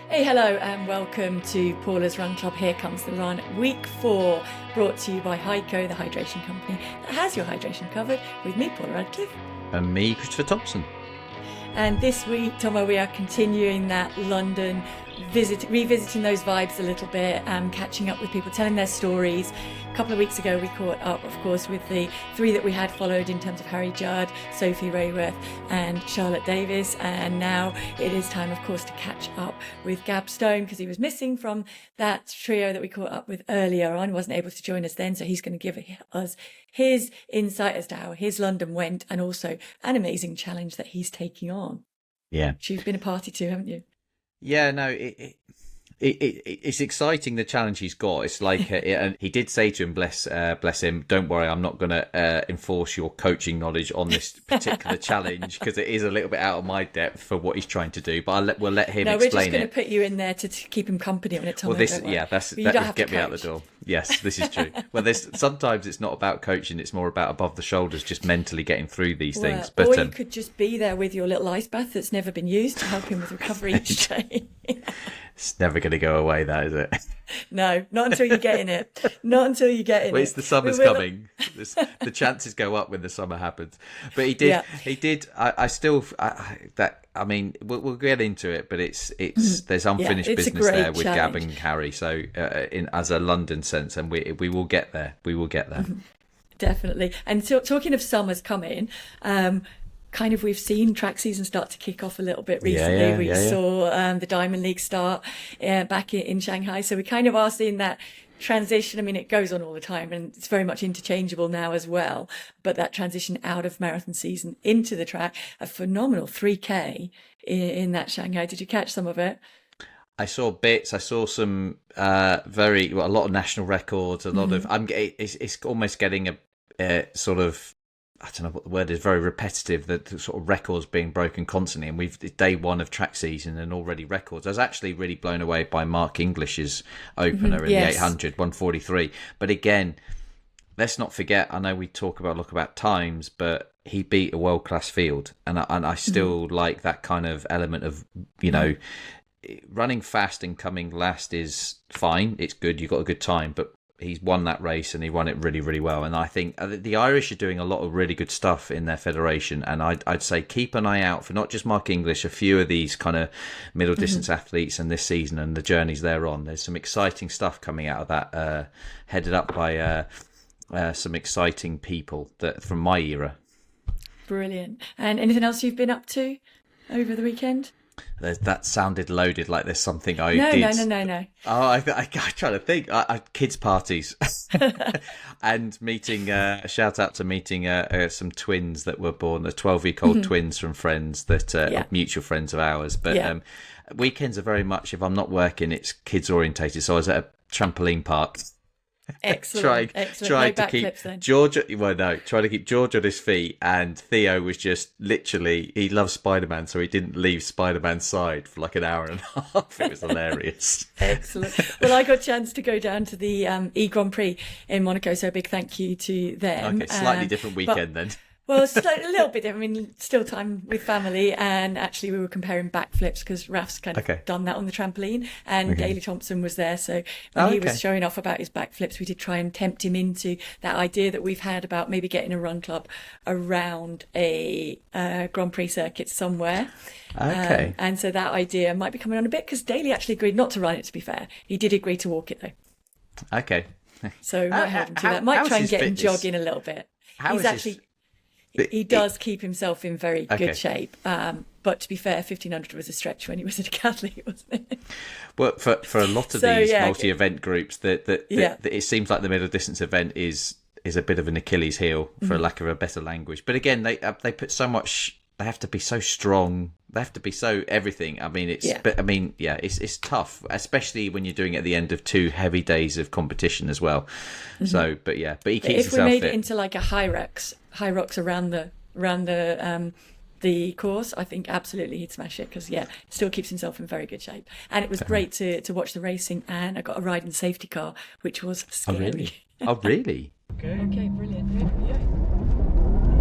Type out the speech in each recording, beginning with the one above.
Hey, hello, and welcome to Paula's Run Club. Here comes the run, week 4, brought to you by Heiko, the hydration company that has your hydration covered, with me, Paula Radcliffe. And me, Christopher Thompson. And this week, Thommo, we are continuing that London revisiting those vibes a little bit, catching up with people, telling their stories. A couple of weeks ago, we caught up, of course, with the 3 that we had followed in terms of Harry Judd, Sophie Rayworth and Charlotte Davis. And now it is time, of course, to catch up with Gab Stone, because he was missing from that trio that we caught up with earlier on. He wasn't able to join us then, so he's going to give us his insight as to how his London went, and also an amazing challenge that he's taking on. Yeah. You've been a party to, haven't you? Yeah, no, it's exciting, the challenge he's got. It's like, and he did say to him, bless him, don't worry, I'm not going to enforce your coaching knowledge on this particular challenge, because it is a little bit out of my depth for what he's trying to do. But we'll let him explain it. No, we're just going to put you in there to keep him company on it, Tom. Well, that would get me out the door. Yes, this is true. Well, sometimes it's not about coaching; it's more about above the shoulders, just mentally getting through these things. But or you could just be there with your little ice bath that's never been used to help him with recovery each day. It's never going to go away, that is it? No, not until you get in it. Not until you get in well, it. It's the summer's coming. The chances go up when the summer happens. But he did. Yeah. He did. I mean, we'll get into it, but there's unfinished business there with challenge. Gab and Harry. So, as a London sense, and we will get there. We will get there. Definitely. And talking of summer's coming. Kind of, we've seen track season start to kick off a little bit recently. We saw the Diamond League start back in Shanghai. So we kind of are seeing that transition. I mean, it goes on all the time, and it's very much interchangeable now as well. But that transition out of marathon season into the track, a phenomenal 3K in that Shanghai. Did you catch some of it? I saw bits. I saw some a lot of national records. A lot of it's almost getting a sort of, I don't know what the word is, very repetitive, the sort of records being broken constantly. And we've day 1 of track season and already records. I was actually really blown away by Mark English's opener in the 800, 1:43. But again, let's not forget, I know we look about times, but he beat a world-class field. And I still like that kind of element of, running fast and coming last is fine. It's good. You've got a good time, but he's won that race and he won it really, really well. And I think the Irish are doing a lot of really good stuff in their federation. And I'd say keep an eye out for not just Mark English, a few of these kind of middle distance athletes in this season and the journeys they're on. There's some exciting stuff coming out of that, headed up by some exciting people from my era. Brilliant. And anything else you've been up to over the weekend? That sounded loaded, like there's something I did. No. Oh, I'm trying to think. Kids' parties and meeting. Shout out to meeting some twins that were born, the 12-week-old twins from friends that mutual friends of ours. But weekends are very much, if I'm not working, it's kids orientated. So I was at a trampoline park. Excellent. Trying to keep George. Well, no, trying to keep George on his feet, and Theo was just literally. He loves Spider-Man, so he didn't leave Spider-Man's side for like an hour and a half. It was hilarious. Excellent. Well, I got a chance to go down to the E Grand Prix in Monaco, so a big thank you to them. Okay, slightly different weekend then. Well, it's a little bit different. I mean, still time with family, and actually we were comparing backflips because Raf's kind of done that on the trampoline, and Daley Thompson was there. So when he was showing off about his backflips, we did try and tempt him into that idea that we've had about maybe getting a run club around a Grand Prix circuit somewhere. Okay. And so that idea might be coming on a bit, because Daley actually agreed not to run it, to be fair. He did agree to walk it, though. Okay. So might hold him to that. Might try and get him jogging a little bit. He does keep himself in very good shape. But to be fair, 1500 was a stretch when he was a decathlete, wasn't it? Well, for a lot of these multi-event groups, that it seems like the middle distance event is a bit of an Achilles heel, for lack of a better language. But again, they put so much. They have to be so strong. They have to be so everything. I mean, it's tough, especially when you're doing it at the end of 2 heavy days of competition as well. So, but he keeps himself fit. If we made it into like a high rocks around the course, I think absolutely he'd smash it, because still keeps himself in very good shape. And it was great to watch the racing, and I got a ride in safety car, which was scary. Oh really? Okay, brilliant. Yeah.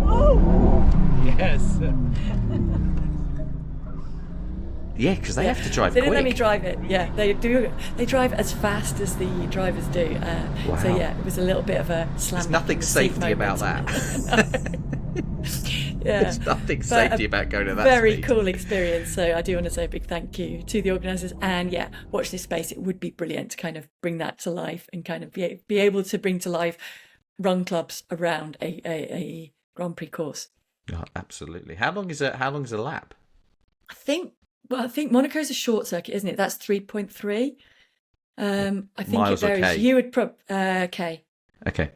Oh! Yes. Yeah, because they Yeah, have to drive they didn't let me quick. drive it. Yeah, they do. They drive as fast as the drivers do. So Wow. yeah, it was a little bit of a slam There's back in nothing the seat safety about moment. No. that. Yeah, There's nothing but safety a about going at that very speed. cool experience. So I do want to say a big thank you to the organisers. And yeah, watch this space. It would be brilliant to kind of bring that to life and kind of be able to bring to life run clubs around a Grand Prix course. Oh, absolutely. How long is a lap? I think. Well, I think Monaco's a short circuit, isn't it? That's 3.3. I think it Miles or varies. K? You would okay. Okay.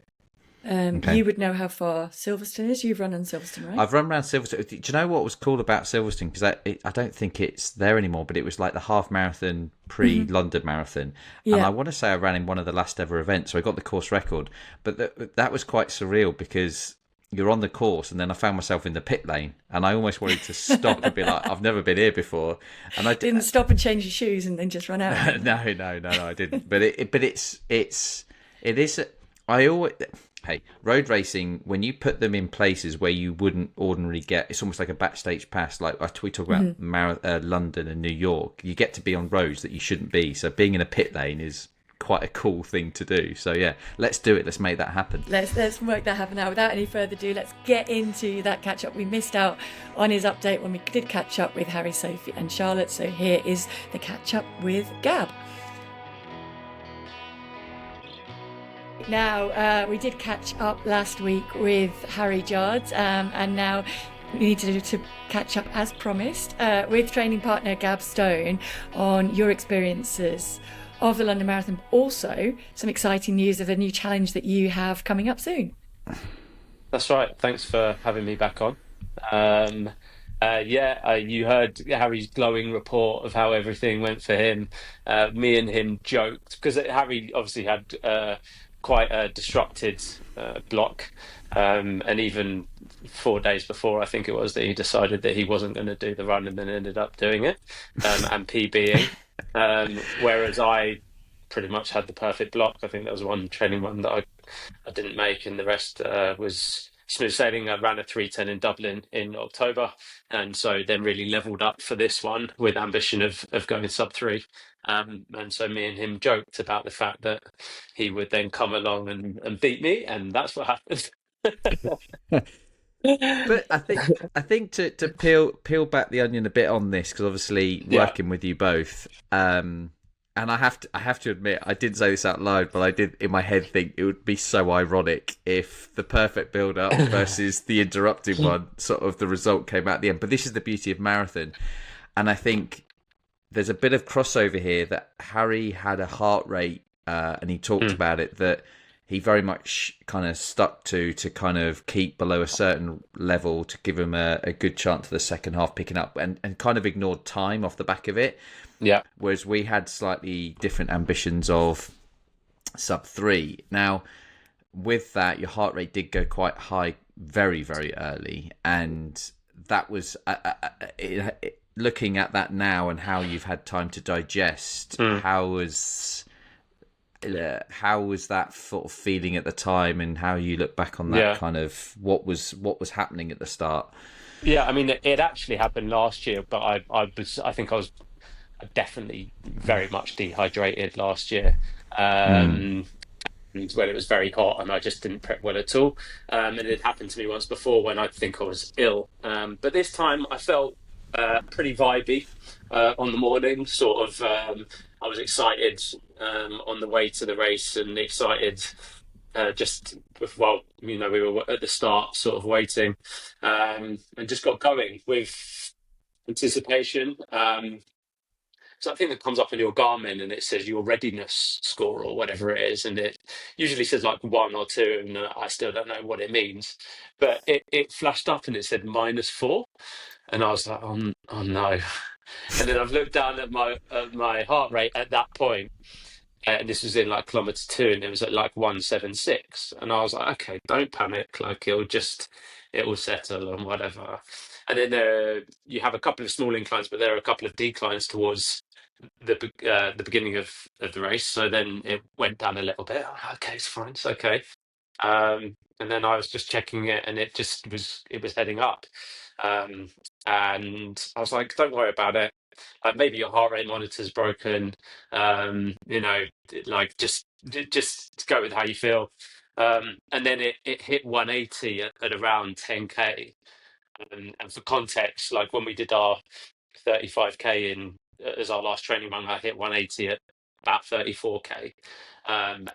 Okay. You would know how far Silverstone is. You've run on Silverstone, right? I've run around Silverstone. Do you know what was cool about Silverstone? Because I don't think it's there anymore, but it was like the half marathon pre-London marathon. And I Yeah. want to say I ran in one of the last ever events, so I got the course record. But that was quite surreal because you're on the course, and then I found myself in the pit lane, and I almost wanted to stop and be like, I've never been here before. And I Didn't stop and change your shoes and then just run out again. no, I didn't. But it is. I always. Hey, road racing, when you put them in places where you wouldn't ordinarily get, it's almost like a backstage pass. Like we talk about London and New York, you get to be on roads that you shouldn't be. So being in a pit lane is quite a cool thing to do. So yeah, let's do it. Let's make that happen. Let's make that happen now. Without any further ado, let's get into that catch up. We missed out on his update when we did catch up with Harry, Sophie, and Charlotte. So here is the catch up with Gab. Now, we did catch up last week with Harry Judd, and now we need to catch up, as promised, with training partner Gab Stone on your experiences of the London Marathon. Also, some exciting news of a new challenge that you have coming up soon. That's right. Thanks for having me back on. Um, you heard Harry's glowing report of how everything went for him. Me and him joked because Harry obviously had quite a disrupted block, and even 4 days before, I think it was that he decided that he wasn't going to do the run, and then ended up doing it and PBing. Whereas I pretty much had the perfect block. I think there was one training run that I didn't make, and the rest was smooth sailing. I ran a 3:10 in Dublin in October, and so then really leveled up for this one with ambition of going sub three. And so me and him joked about the fact that he would then come along and beat me, and that's what happened. But I think to peel back the onion a bit on this, because obviously Yeah. working with you both, and I have to admit, I didn't say this out loud, but I did in my head think it would be so ironic if the perfect build up versus the interrupted one, sort of the result came out at the end. But this is the beauty of marathon, and I think there's a bit of crossover here that Harry had a heart rate, and he talked about it, that he very much kind of stuck to kind of keep below a certain level to give him a good chance of the second half picking up, and kind of ignored time off the back of it. Yeah. Whereas we had slightly different ambitions of sub three. Now, with that, your heart rate did go quite high very, very early. And that was, looking at that now and how you've had time to digest, how was that sort of feeling at the time, and how you look back on that, Yeah. kind of what was happening at the start? Yeah, I mean, it actually happened last year, but I think I was definitely very much dehydrated last year. Um, when it was very hot and I just didn't prep well at all. And it happened to me once before when I think I was ill. But this time I felt pretty vibey on the morning, sort of. I was excited on the way to the race, and excited just while we were at the start, sort of waiting, and just got going with anticipation. So I think that comes up in your Garmin, and it says your readiness score or whatever it is, and it usually says like 1 or 2, and I still don't know what it means. But it flashed up and it said -4, and I was like, oh no. And then I've looked down at my heart rate at that point, and this was in like kilometer 2, and it was at like 176, and I was like, okay, don't panic, like it will settle and whatever. And then you have a couple of small inclines, but there are a couple of declines towards the beginning of the race. So then it went down a little bit. Okay, it's fine, it's okay. And then I was just checking it, and it was heading up. And I was like, don't worry about it. maybe your heart rate monitor's broken. You know, like just go with how you feel. And then it hit 180 at around 10k. And for context, like when we did our 35k in as our last training run, I hit 180 at about 34k. And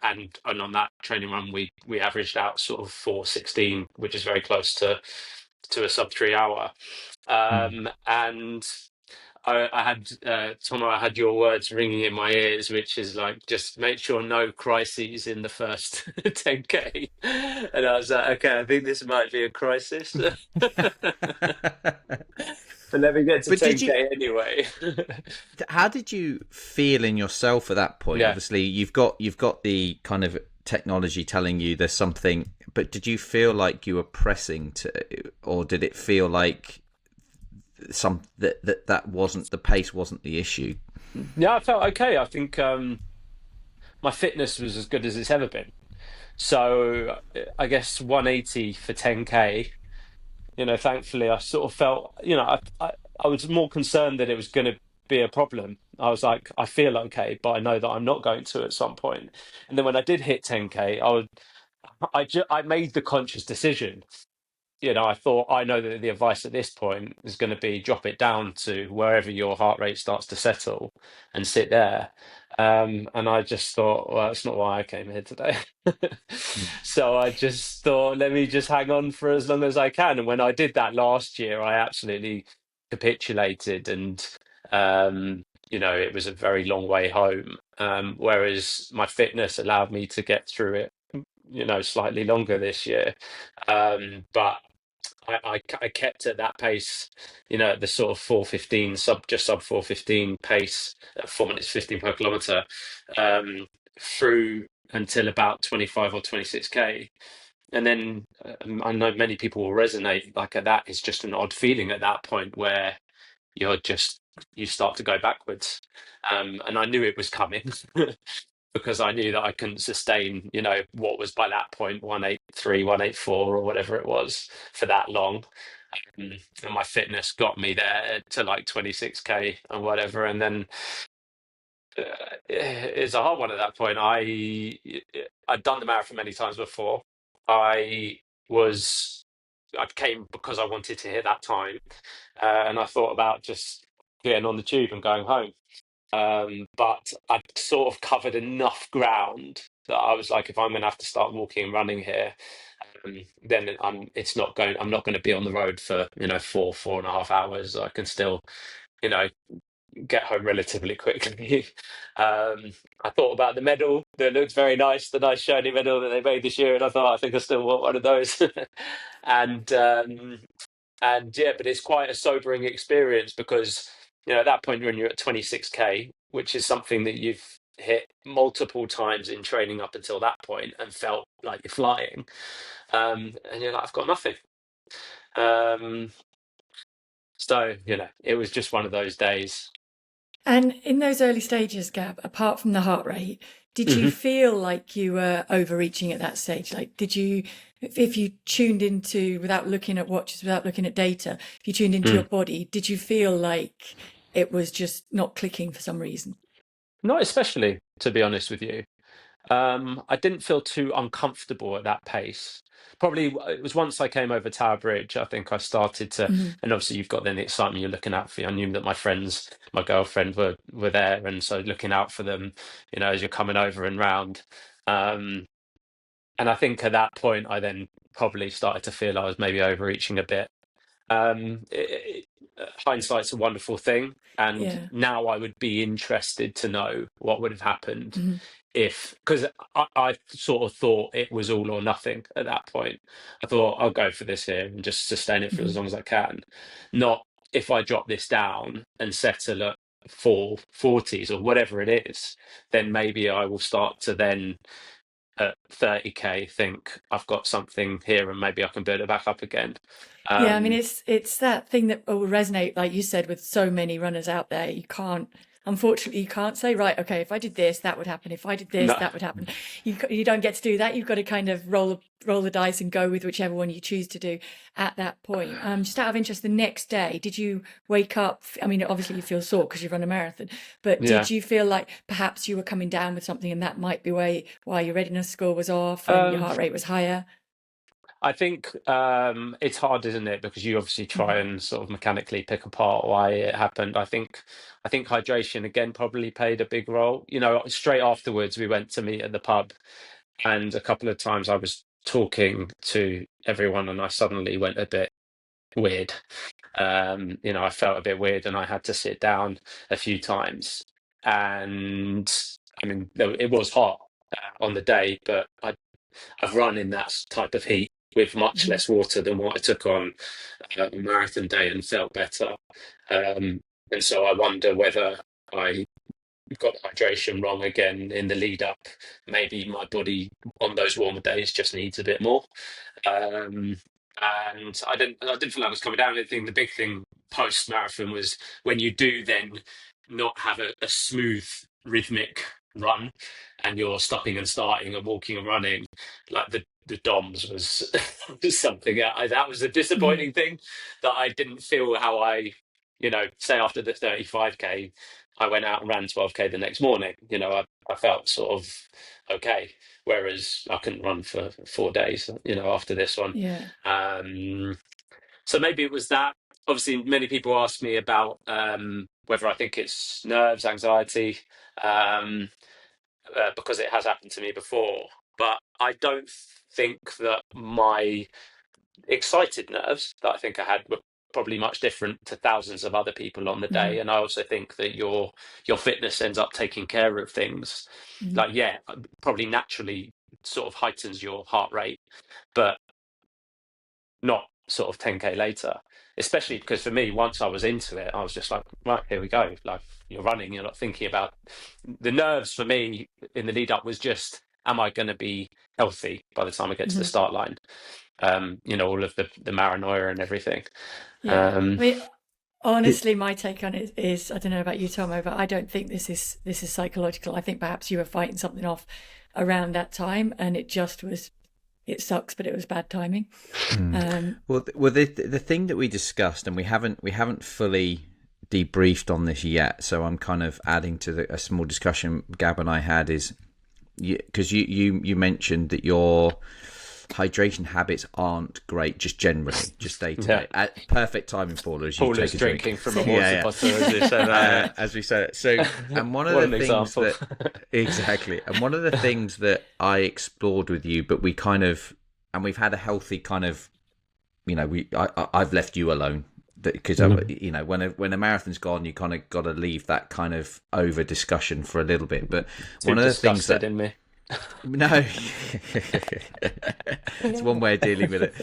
on that training run, we averaged out sort of 416, which is very close to a sub 3 hour. And I had Thommo, I had your words ringing in my ears, which is like, just make sure no crises in the first 10k. And I was like, okay, I think this might be a crisis. But let me get to But did 10k you? anyway. How did you feel in yourself at that point? Yeah. Obviously, you've got the kind of technology telling you there's something, but did you feel like you were pressing to, or did it feel like that wasn't the pace, wasn't the issue? Yeah, I felt okay. I think my fitness was as good as it's ever been. So I guess 180 for 10k. You know, thankfully, I sort of felt, you know, I was more concerned that it was going to be a problem. I was like, I feel okay, but I know that I'm not going to at some point. And then when I did hit 10k, I made the conscious decision. You know, I thought, I know that the advice at this point is going to be drop it down to wherever your heart rate starts to settle and sit there. And I just thought, well, that's not why I came here today. So I just thought, let me just hang on for as long as I can. And when I did that last year, I absolutely capitulated, and you know, it was a very long way home. Whereas my fitness allowed me to get through it, you know, slightly longer this year. But I kept at that pace, you know, at the sort of 4:15, just sub 4:15 pace, at 4 minutes 15 per kilometer, through until about 25 or 26k. And then I know many people will resonate. Like that is just an odd feeling at that point where you start to go backwards. And I knew it was coming. Because I knew that I couldn't sustain, you know, what was by that point 183, 184, or whatever it was for that long. And my fitness got me there to like 26k and whatever. And then it's a hard one at that point. I'd done the marathon many times before. I was I came because I wanted to hit that time, and I thought about just getting on the tube and going home. But I'd sort of covered enough ground that I was like, if I'm going to have to start walking and running here, then I'm not going to be on the road for, you know, 4.5 hours. I can still, you know, get home relatively quickly. I thought about the medal that looks very nice, the nice shiny medal that they made this year, and I thought, I think I still want one of those. and and yeah, but it's quite a sobering experience because, you know, at that point when you're at 26k, which is something that you've hit multiple times in training up until that point and felt like you're flying, and you're like, I've got nothing. So, you know, it was just one of those days. And in those early stages, Gab, apart from the heart rate, did you feel like you were overreaching at that stage? Like, if you tuned into, without looking at watches, without looking at data, if you tuned into your body, did you feel like it was just not clicking for some reason? Not especially, to be honest with you. I didn't feel too uncomfortable at that pace. Probably it was once I came over Tower Bridge, I think I started to, and obviously you've got then the excitement you're looking out for. I knew that my friends, my girlfriend were there, and so looking out for them, you know, as you're coming over and round. And I think at that point, I then probably started to feel I was maybe overreaching a bit. Hindsight's a wonderful thing, and Yeah. now I would be interested to know what would have happened if, because I sort of thought it was all or nothing at that point. I thought I'll go for this here and just sustain it for as long as I can. Not if I drop this down and settle at 440s or whatever it is, then maybe I will start to then at 30k think I've got something here and maybe I can build it back up again. Yeah, I mean, it's that thing that will resonate, like you said, with so many runners out there. You can't unfortunately you can't say, right, okay, if I did this, that would happen. If I did this, No. that would happen. You don't get to do that. You've got to kind of roll the dice and go with whichever one you choose to do at that point. Just out of interest, the next day, did you wake up? I mean, obviously you feel sore because you run a marathon, but did you feel like perhaps you were coming down with something, and that might be why your readiness score was off and your heart rate was higher? I think it's hard, isn't it? Because you obviously try and sort of mechanically pick apart why it happened. I think hydration again probably played a big role. Straight afterwards we went to meet at the pub, and a couple of times I was talking to everyone, and I suddenly went a bit weird. I felt a bit weird, and I had to sit down a few times. And I mean, it was hot on the day, but I've run in that type of heat with much less water than what I took on a marathon day and felt better. And so I wonder whether I got hydration wrong again in the lead up. Maybe my body on those warmer days just needs a bit more. Um, and I didn't feel like I was coming down. I think the big thing post marathon was when you do then not have a smooth rhythmic run, and you're stopping and starting and walking and running, like the DOMS was something. That was a disappointing thing, that I didn't feel how say after the 35k, I went out and ran 12k the next morning. I felt sort of okay, whereas I couldn't run for 4 days. After this one. Yeah. So maybe it was that. Obviously, many people ask me about whether I think it's nerves, anxiety, because it has happened to me before. But I don't think that my excited nerves that I think I had were probably much different to thousands of other people on the day. And I also think that your fitness ends up taking care of things. Like, probably naturally sort of heightens your heart rate, but not sort of 10k later. Especially because for me, once I was into it, I was just like, right, here we go. Like, you're running, you're not thinking about the nerves. For me in the lead up was just, am I going to be healthy by the time I get to the start line? All of the paranoia and everything. Yeah. I mean, honestly, my take on it is, I don't know about you, Thommo, but I don't think this is psychological. I think perhaps you were fighting something off around that time, and it just was. It sucks, but it was bad timing. Well, the thing that we discussed, and we haven't fully debriefed on this yet, so I'm kind of adding to a small discussion Gab and I had, is because you mentioned that your hydration habits aren't great, just generally, just day to day. Perfect timing, Paula, as you take a drinking drink from a water bottle, as we said. So, and one of the things that exactly, and one of the things that I explored with you, but we've had a healthy kind of, I've left you alone. Because when a marathon's gone, you kind of got to leave that kind of over discussion for a little bit. But one of the things that in me. No, it's one way of dealing with it.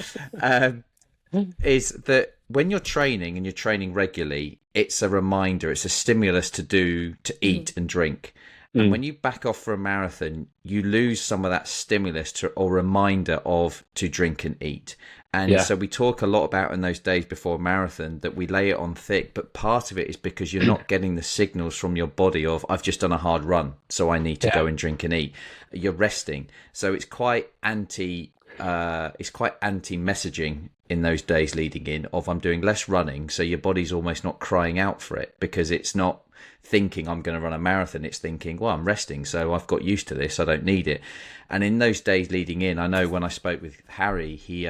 Is that when you're training and you're training regularly, it's a reminder, it's a stimulus to eat and drink. And when you back off for a marathon, you lose some of that stimulus or reminder to drink and eat. And so we talk a lot about in those days before a marathon that we lay it on thick, but part of it is because you're not getting the signals from your body of, I've just done a hard run, so I need to go and drink and eat. You're resting. So it's quite anti-messaging in those days leading in of, I'm doing less running, so your body's almost not crying out for it, because it's not thinking I'm going to run a marathon, it's thinking, well, I'm resting, so I've got used to this, I don't need it. And in those days leading in, I know when I spoke with Harry, he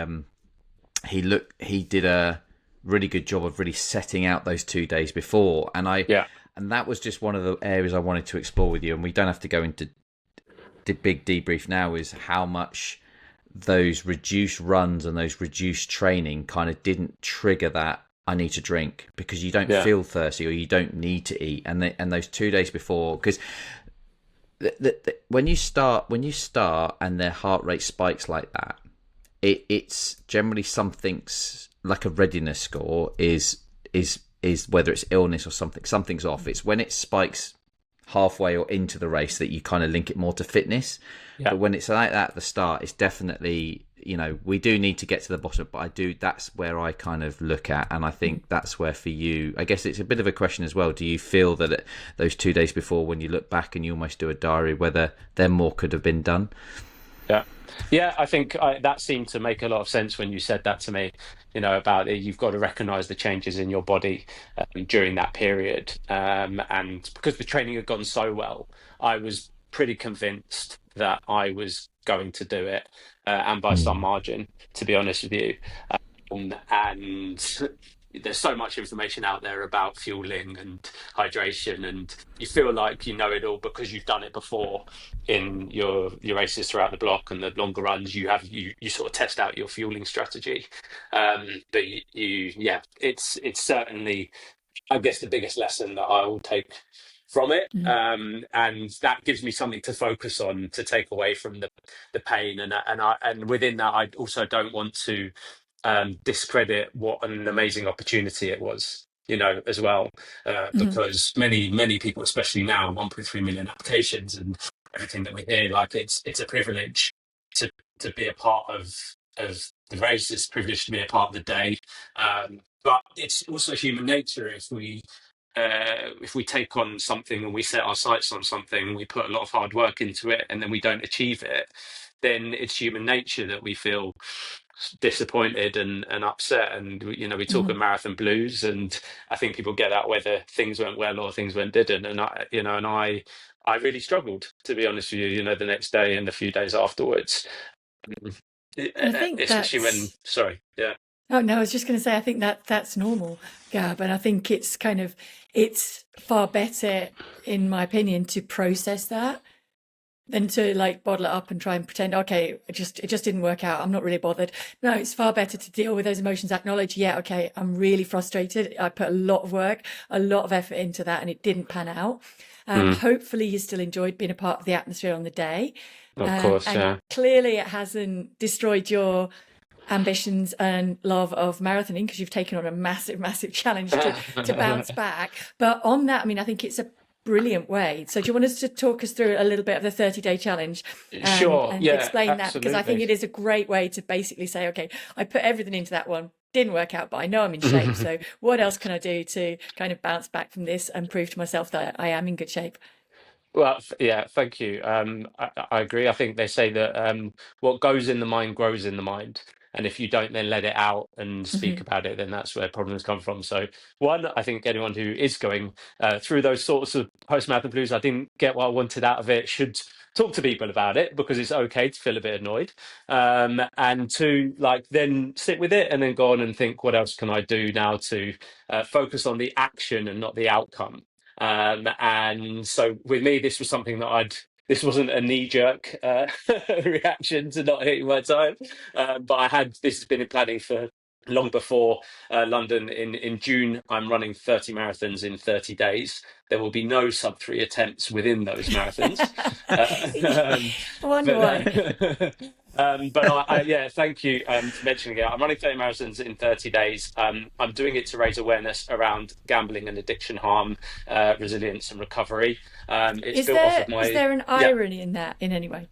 did a really good job of really setting out those 2 days before, and that was just one of the areas I wanted to explore with you. And we don't have to go into the big debrief now, is how much those reduced runs and those reduced training kind of didn't trigger that I need to drink, because you don't feel thirsty or you don't need to eat. And those 2 days before, because when you start and their heart rate spikes like that, it's generally something's like a readiness score is whether it's illness or something's off. It's when it spikes halfway or into the race that you kind of link it more to fitness. But when it's like that at the start, it's definitely we do need to get to the bottom, but that's where I kind of look at, and I think that's where for you, I guess it's a bit of a question as well. Do you feel that those 2 days before, when you look back and you almost do a diary, whether there more could have been done? Yeah, I think that seemed to make a lot of sense when you said that to me, about it. You've got to recognize the changes in your body during that period. And because the training had gone so well, I was pretty convinced that I was going to do it, and by some margin, to be honest with you. And there's so much information out there about fueling and hydration, and you feel like you know it all because you've done it before in your races throughout the block and the longer runs. You sort of test out your fueling strategy. But it's certainly, I guess, the biggest lesson that I will take from it. And that gives me something to focus on, to take away from the pain. And within that, I also don't want to discredit what an amazing opportunity it was, as well, because many people, especially now, 1.3 million applications and everything that we hear, like it's a privilege to be a part of the race. It's a privilege to be a part of the day, but it's also human nature. If we take on something and we set our sights on something, we put a lot of hard work into it, and then we don't achieve it, then it's human nature that we feel disappointed and upset. And we talk of marathon blues, and I think people get that whether things went well or things didn't. And I really struggled, to be honest with you, the next day and the few days afterwards. I think especially when yeah. Oh no, I was just going to say, I think that's normal, Gab, and I think it's far better, in my opinion, to process that than to like bottle it up and try and pretend, okay, it just didn't work out, I'm not really bothered. No, it's far better to deal with those emotions, acknowledge, yeah, okay, I'm really frustrated, I put a lot of work, a lot of effort into that, and it didn't pan out. Hopefully you still enjoyed being a part of the atmosphere on the day. Of course, and clearly it hasn't destroyed your ambitions and love of marathoning, because you've taken on a massive challenge to bounce back. But on that, I mean, I think it's a brilliant way. So do you want us to talk us through a little bit of the 30-day challenge? Sure, and yeah, explain absolutely. that, because I think it is a great way to basically say, okay, I put everything into that one, didn't work out, but I know I'm in shape. So what else can I do to kind of bounce back from this and prove to myself that I am in good shape? Well, yeah, thank you. I agree. I think they say that what goes in the mind grows in the mind. And if you don't then let it out and speak about it, then that's where problems come from. So, one, I think anyone who is going through those sorts of post-marathon blues, I didn't get what I wanted out of it, should talk to people about it, because it's okay to feel a bit annoyed. And two, like, then sit with it and then go on and think, what else can I do now to focus on the action and not the outcome? And so with me, this was something that this wasn't a knee-jerk reaction to not hitting my time, but this has been in planning for long before London. In June, I'm running 30 marathons in 30 days. There will be no sub-3 attempts within those marathons. I wonder why. But yeah, thank you for mentioning it. I'm running 30 marathons in 30 days. I'm doing it to raise awareness around gambling and addiction harm, resilience and recovery. It's built off of is there an irony in that in any way?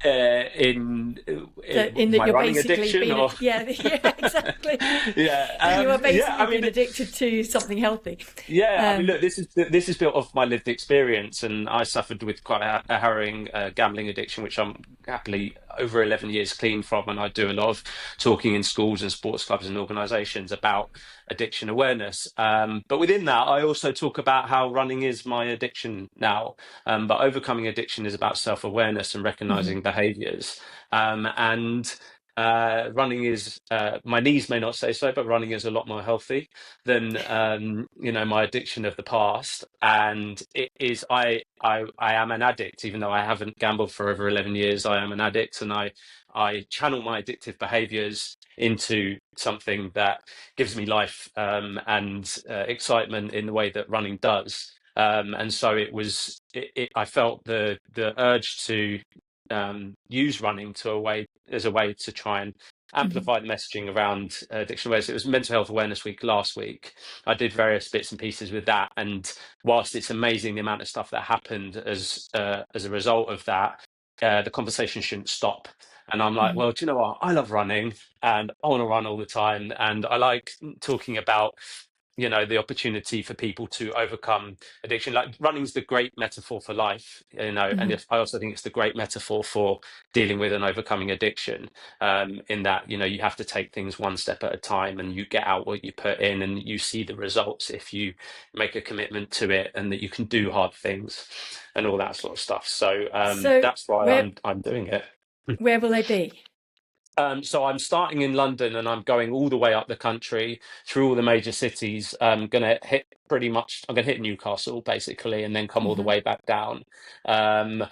In that my you're running basically addiction, being, or yeah, exactly. yeah, You are basically being addicted to something healthy. Yeah, I mean, look, this is built off my lived experience, and I suffered with quite a harrowing gambling addiction, which I'm happily over 11 years clean from, and I do a lot of talking in schools and sports clubs and organisations about addiction awareness. But within that, I also talk about how running is my addiction now. But overcoming addiction is about self-awareness and recognising behaviours. And running is my knees may not say so, but running is a lot more healthy than my addiction of the past. And it is I am an addict, even though I haven't gambled for over 11 years. I am an addict, and I channel my addictive behaviors into something that gives me life and excitement in the way that running does. And so I felt the urge to use running as a way to try and amplify the messaging around addiction awareness. It was Mental Health Awareness Week last week. I did various bits and pieces with that, and whilst it's amazing the amount of stuff that happened as a result of that, the conversation shouldn't stop And I'm like, well, do you know what? I love running and I want to run all the time. And I like talking about, the opportunity for people to overcome addiction. Like running's the great metaphor for life, and I also think it's the great metaphor for dealing with and overcoming addiction, in that, you have to take things one step at a time, and you get out what you put in, and you see the results if you make a commitment to it, and that you can do hard things and all that sort of stuff. So So that's why I'm doing it. where will they be? So I'm starting in London and I'm going all the way up the country through all the major cities. I'm gonna hit Newcastle basically, and then come all the way back down. Um,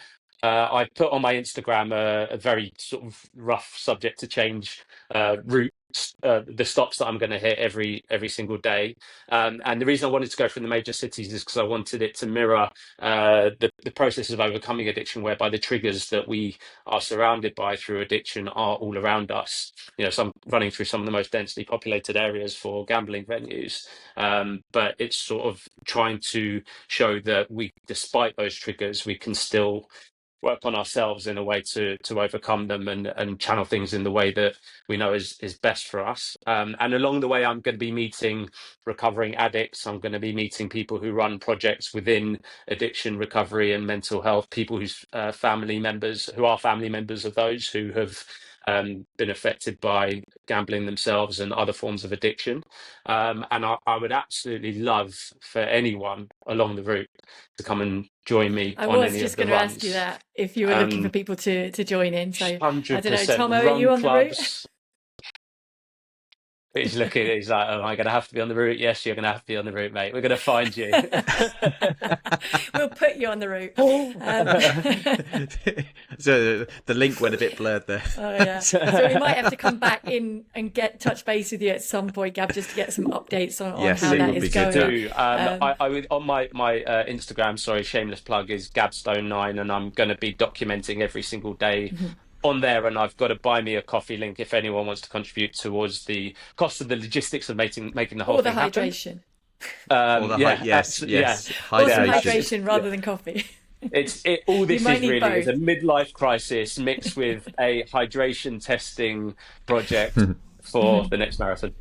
I put on my Instagram a very sort of rough, subject to change route. The stops that I'm going to hit every single day, and the reason I wanted to go from the major cities is because I wanted it to mirror the process of overcoming addiction, whereby the triggers that we are surrounded by through addiction are all around us. Some running through some of the most densely populated areas for gambling venues, but it's sort of trying to show that despite those triggers, we can still work on ourselves in a way to overcome them, and channel things in the way that we know is best for us. And along the way, I'm going to be meeting recovering addicts. I'm going to be meeting people who run projects within addiction recovery and mental health, people who are family members of those who have been affected by gambling themselves and other forms of addiction. And I would absolutely love for anyone along the route to come and join me I on was any just of the going to ask you runs. that if you were looking for people to join in. So I don't know, 100% Thommo, are run you on the route? clubs. He's looking, he's like, am I going to have to be on the route? Yes, you're going to have to be on the route, mate. We're going to find you. We'll put you on the route. So the link went a bit blurred there. Oh, yeah. So we might have to come back in and touch base with you at some point, Gab, just to get some updates on Yes, how it that would is be good going. to- I would on my Instagram, sorry, shameless plug, is Gab Stone 9, and I'm going to be documenting every single day on there, and I've got a buy me a coffee link if anyone wants to contribute towards the cost of the logistics of making the whole Or the thing happen. hydration. Yes. Or some Hydration. hydration rather than coffee. All this might is need really is a both. midlife crisis mixed with a hydration testing project for the next marathon.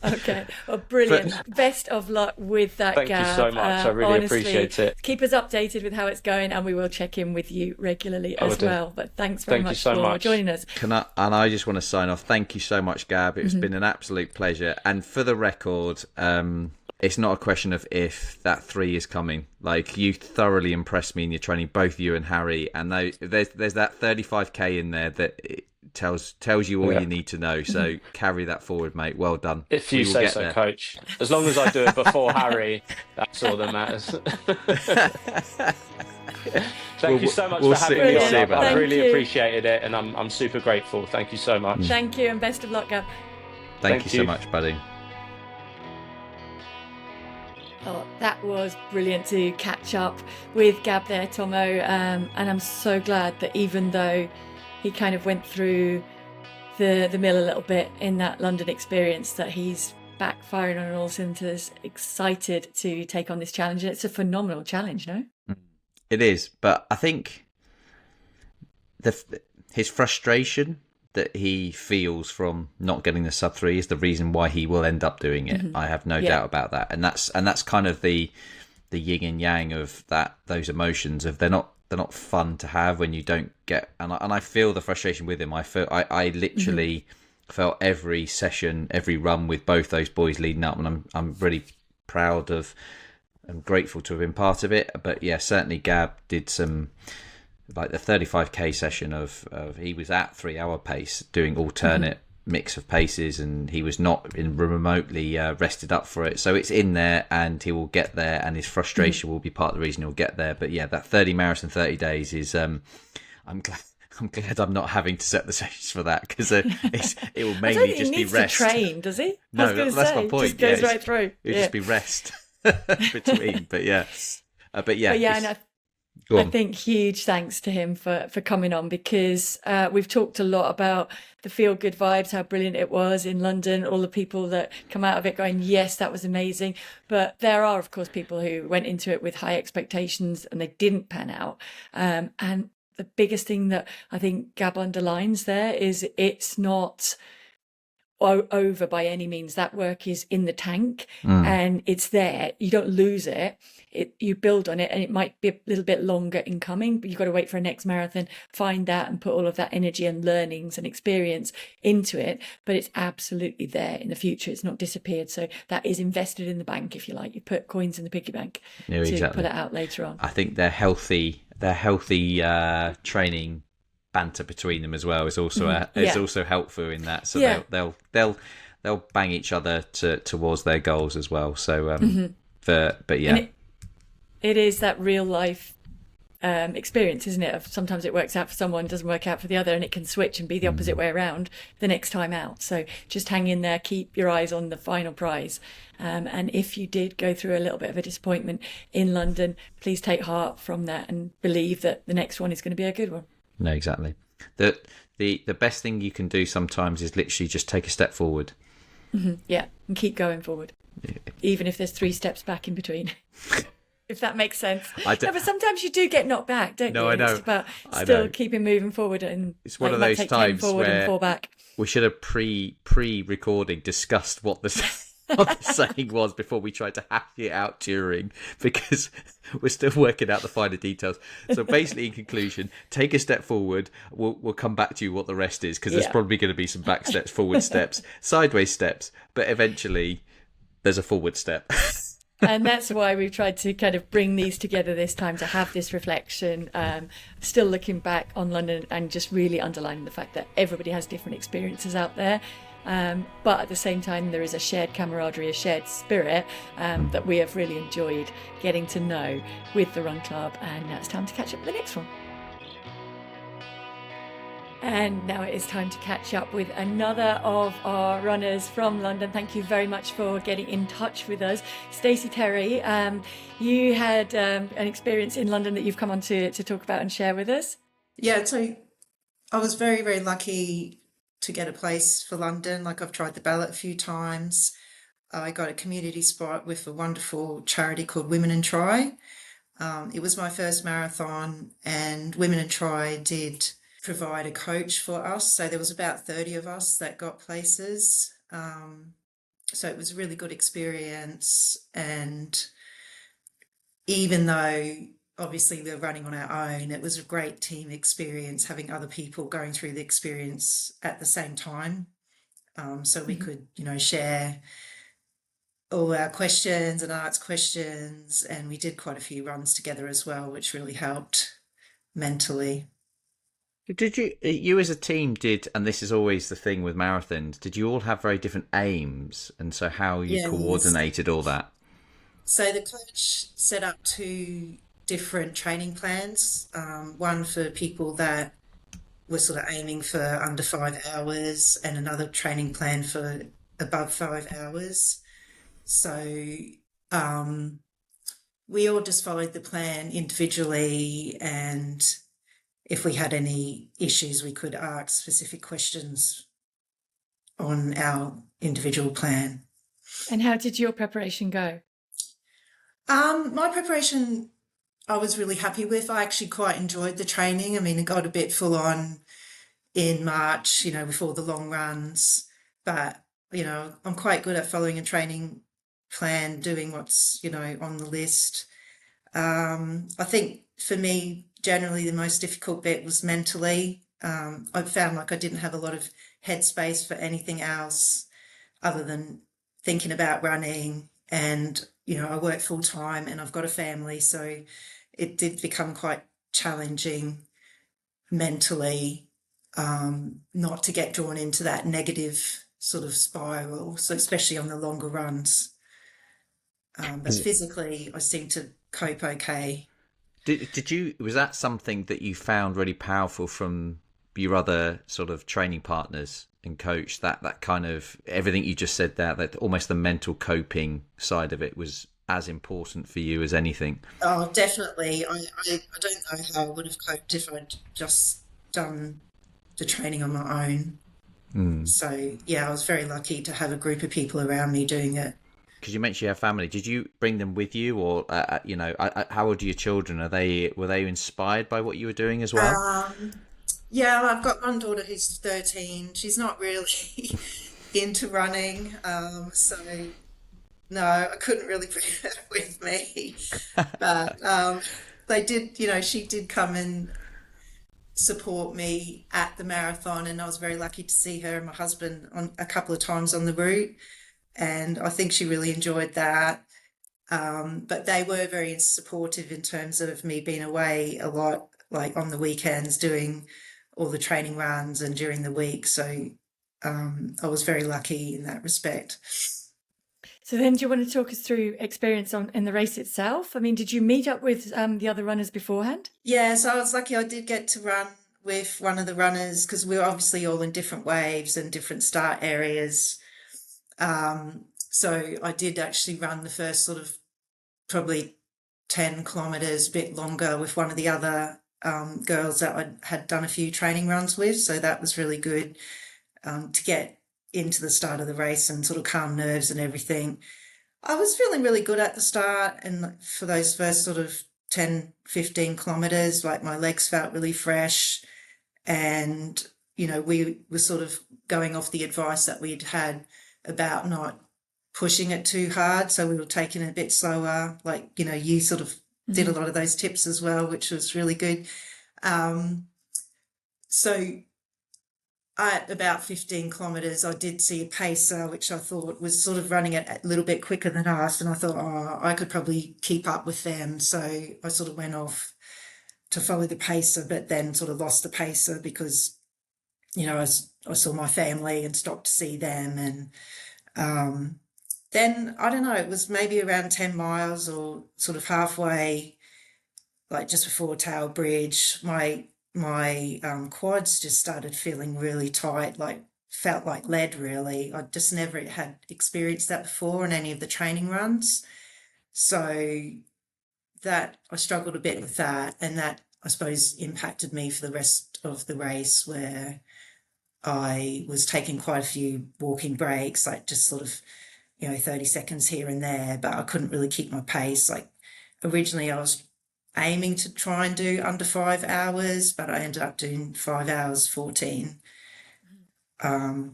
Okay, well, brilliant. Best of luck with that, Thank Gab. you so much. I really honestly, appreciate it. Keep us updated with how it's going, and we will check in with you regularly as well. But thanks very much for joining us. I just want to sign off. Thank you so much, Gab. It's been an absolute pleasure. And for the record, it's not a question of if that 3 is coming. Like, you thoroughly impressed me in your training, both you and Harry. And there's that 35k in there that tells you all you need to know. So carry that forward, mate. Well done. If you say so, Coach. As long as I do it before Harry, that's all that matters. Thank you so much for having me on. I've really appreciated it, and I'm super grateful. Thank you so much. Thank you, and best of luck, Gab. Thank you so much, buddy. Oh, that was brilliant to catch up with Gab there, Thommo. And I'm so glad that even though he kind of went through the mill a little bit in that London experience, that he's back firing on all cylinders, excited to take on this challenge. And it's a phenomenal challenge, no? It is, but I think his frustration that he feels from not getting the sub 3 is the reason why he will end up doing it. I have no doubt about that, and that's kind of the yin and yang of those emotions of they're not fun to have when you don't get, and I feel the frustration with him. I literally felt every session, every run with both those boys leading up, and I'm really proud of and grateful to have been part of it. But yeah, certainly Gab did some, like the 35k session of he was at 3 hour pace doing alternate mix of paces, and he was not remotely rested up for it. So it's in there, and he will get there, and his frustration will be part of the reason he'll get there. But yeah, that 30 marathon 30 days is I'm glad I'm not having to set the sessions for that, because it will mainly just be rest. To train, does he? No, that's my point. Just goes right through. It'll just be rest between. But yeah. And I think huge thanks to him for coming on, because we've talked a lot about the feel good vibes, how brilliant it was in London, all the people that come out of it going, yes, that was amazing. But there are, of course, people who went into it with high expectations and they didn't pan out. And the biggest thing that I think Gab underlines there is it's not over by any means. That work is in the tank and it's there. You don't lose it. You build on it, and it might be a little bit longer in coming, but you've got to wait for a next marathon, find that and put all of that energy and learnings and experience into it. But it's absolutely there in the future. It's not disappeared. So that is invested in the bank, if you like. You put coins in the piggy bank to pull it out later on. I think they're healthy training banter between them as well is also also helpful in that. So they'll bang each other towards their goals as well. So but yeah. And it is that real life experience, isn't it? Of sometimes it works out for someone, doesn't work out for the other, and it can switch and be the opposite way around the next time out. So just hang in there, keep your eyes on the final prize. And if you did go through a little bit of a disappointment in London, please take heart from that and believe that the next one is going to be a good one. No, exactly. The best thing you can do sometimes is literally just take a step forward. Yeah, and keep going forward, even if there's 3 steps back in between. If that makes sense. No, but sometimes you do get knocked back, don't you? No, I know. It's about still keeping moving forward, and it's one of those times forward where and fall back. We should have pre-recording discussed what the saying was before we tried to hash it out during, because we're still working out the finer details. So basically, in conclusion, take a step forward. We'll come back to you what the rest is, because there's probably going to be some back steps, forward steps, sideways steps, but eventually there's a forward step. And that's why we've tried to kind of bring these together this time, to have this reflection, still looking back on London and just really underlining the fact that everybody has different experiences out there. But at the same time, there is a shared camaraderie, a shared spirit that we have really enjoyed getting to know with the Run Club. And now it's time to catch up with the next one. And now it is time to catch up with another of our runners from London. Thank you very much for getting in touch with us. Stacey Terry, you had an experience in London that you've come on to talk about and share with us. Yeah, so I was very, very lucky to get a place for London. Like, I've tried the ballot a few times. I got a community spot with a wonderful charity called Women in Try. It was my first marathon, and Women in Try did provide a coach for us. So there was about 30 of us that got places. So it was a really good experience. And even though obviously we're running on our own, it was a great team experience, having other people going through the experience at the same time. So we could, share all our questions and arts questions. And we did quite a few runs together as well, which really helped mentally. Did you as a team and this is always the thing with marathons, did you all have very different aims, and so how you coordinated all that? So the coach set up 2 different training plans, one for people that were sort of aiming for under 5 hours, and another training plan for above 5 hours. So we all just followed the plan individually, and if we had any issues, we could ask specific questions on our individual plan. And how did your preparation go? My preparation, I was really happy with. I actually quite enjoyed the training. I mean, it got a bit full on in March, before the long runs. But, I'm quite good at following a training plan, doing what's, on the list. I think for me, generally the most difficult bit was mentally. I found like I didn't have a lot of headspace for anything else other than thinking about running. And, I work full time and I've got a family. So it did become quite challenging mentally, not to get drawn into that negative sort of spiral. So especially on the longer runs. But physically, I seem to cope okay. Was that something that you found really powerful from your other sort of training partners and coach, that kind of everything you just said there, that almost the mental coping side of it was as important for you as anything? Oh, definitely. I don't know how I would have coped if I'd just done the training on my own. So yeah, I was very lucky to have a group of people around me doing it. because you mentioned you have family, did you bring them with you, or how old are your children? Were they inspired by what you were doing as well? Yeah, I've got one daughter who's 13. She's not really into running, so no, I couldn't really bring her with me. But they did, she did come and support me at the marathon, and I was very lucky to see her and my husband on a couple of times on the route, and I think she really enjoyed that. But they were very supportive in terms of me being away a lot, like on the weekends doing all the training runs and during the week. So I was very lucky in that respect. So then, do you want to talk us through experience in the race itself? I mean, did you meet up with the other runners beforehand? Yeah, so I was lucky. I did get to run with one of the runners because we were obviously all in different waves and different start areas. So I did actually run the first sort of probably 10 kilometres, a bit longer, with one of the other girls that I had done a few training runs with. So that was really good to get into the start of the race and sort of calm nerves and everything. I was feeling really good at the start, and for those first sort of 10, 15 kilometres, like my legs felt really fresh. And, we were sort of going off the advice that we'd had about not pushing it too hard. So we were taking it a bit slower. Like, you sort of did a lot of those tips as well, which was really good. So at about 15 kilometres, I did see a pacer, which I thought was sort of running it a little bit quicker than us. And I thought, I could probably keep up with them. So I sort of went off to follow the pacer, but then sort of lost the pacer because, I saw my family and stopped to see them. And then, I don't know, it was maybe around 10 miles or sort of halfway, like just before Tower Bridge, my quads just started feeling really tight, like felt like lead really. I just never had experienced that before in any of the training runs. So that I struggled a bit with that, and that I suppose impacted me for the rest of the race, where I was taking quite a few walking breaks, like just sort of 30 seconds here and there, but I couldn't really keep my pace. Like originally I was aiming to try and do under 5 hours, but I ended up doing 5 hours 14. So,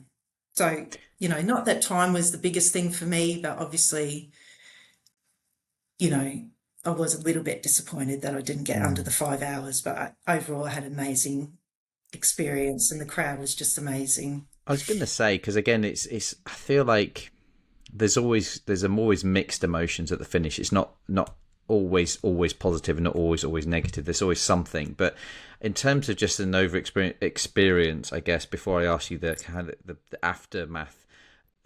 not that time was the biggest thing for me, but obviously, I was a little bit disappointed that I didn't get under the 5 hours, but overall I had an amazing experience and the crowd was just amazing. I was going to say, because again, it's I feel like there's always mixed emotions at the finish. It's not always positive and not always negative. There's always something. But in terms of just an experience, I guess, before I ask you the aftermath,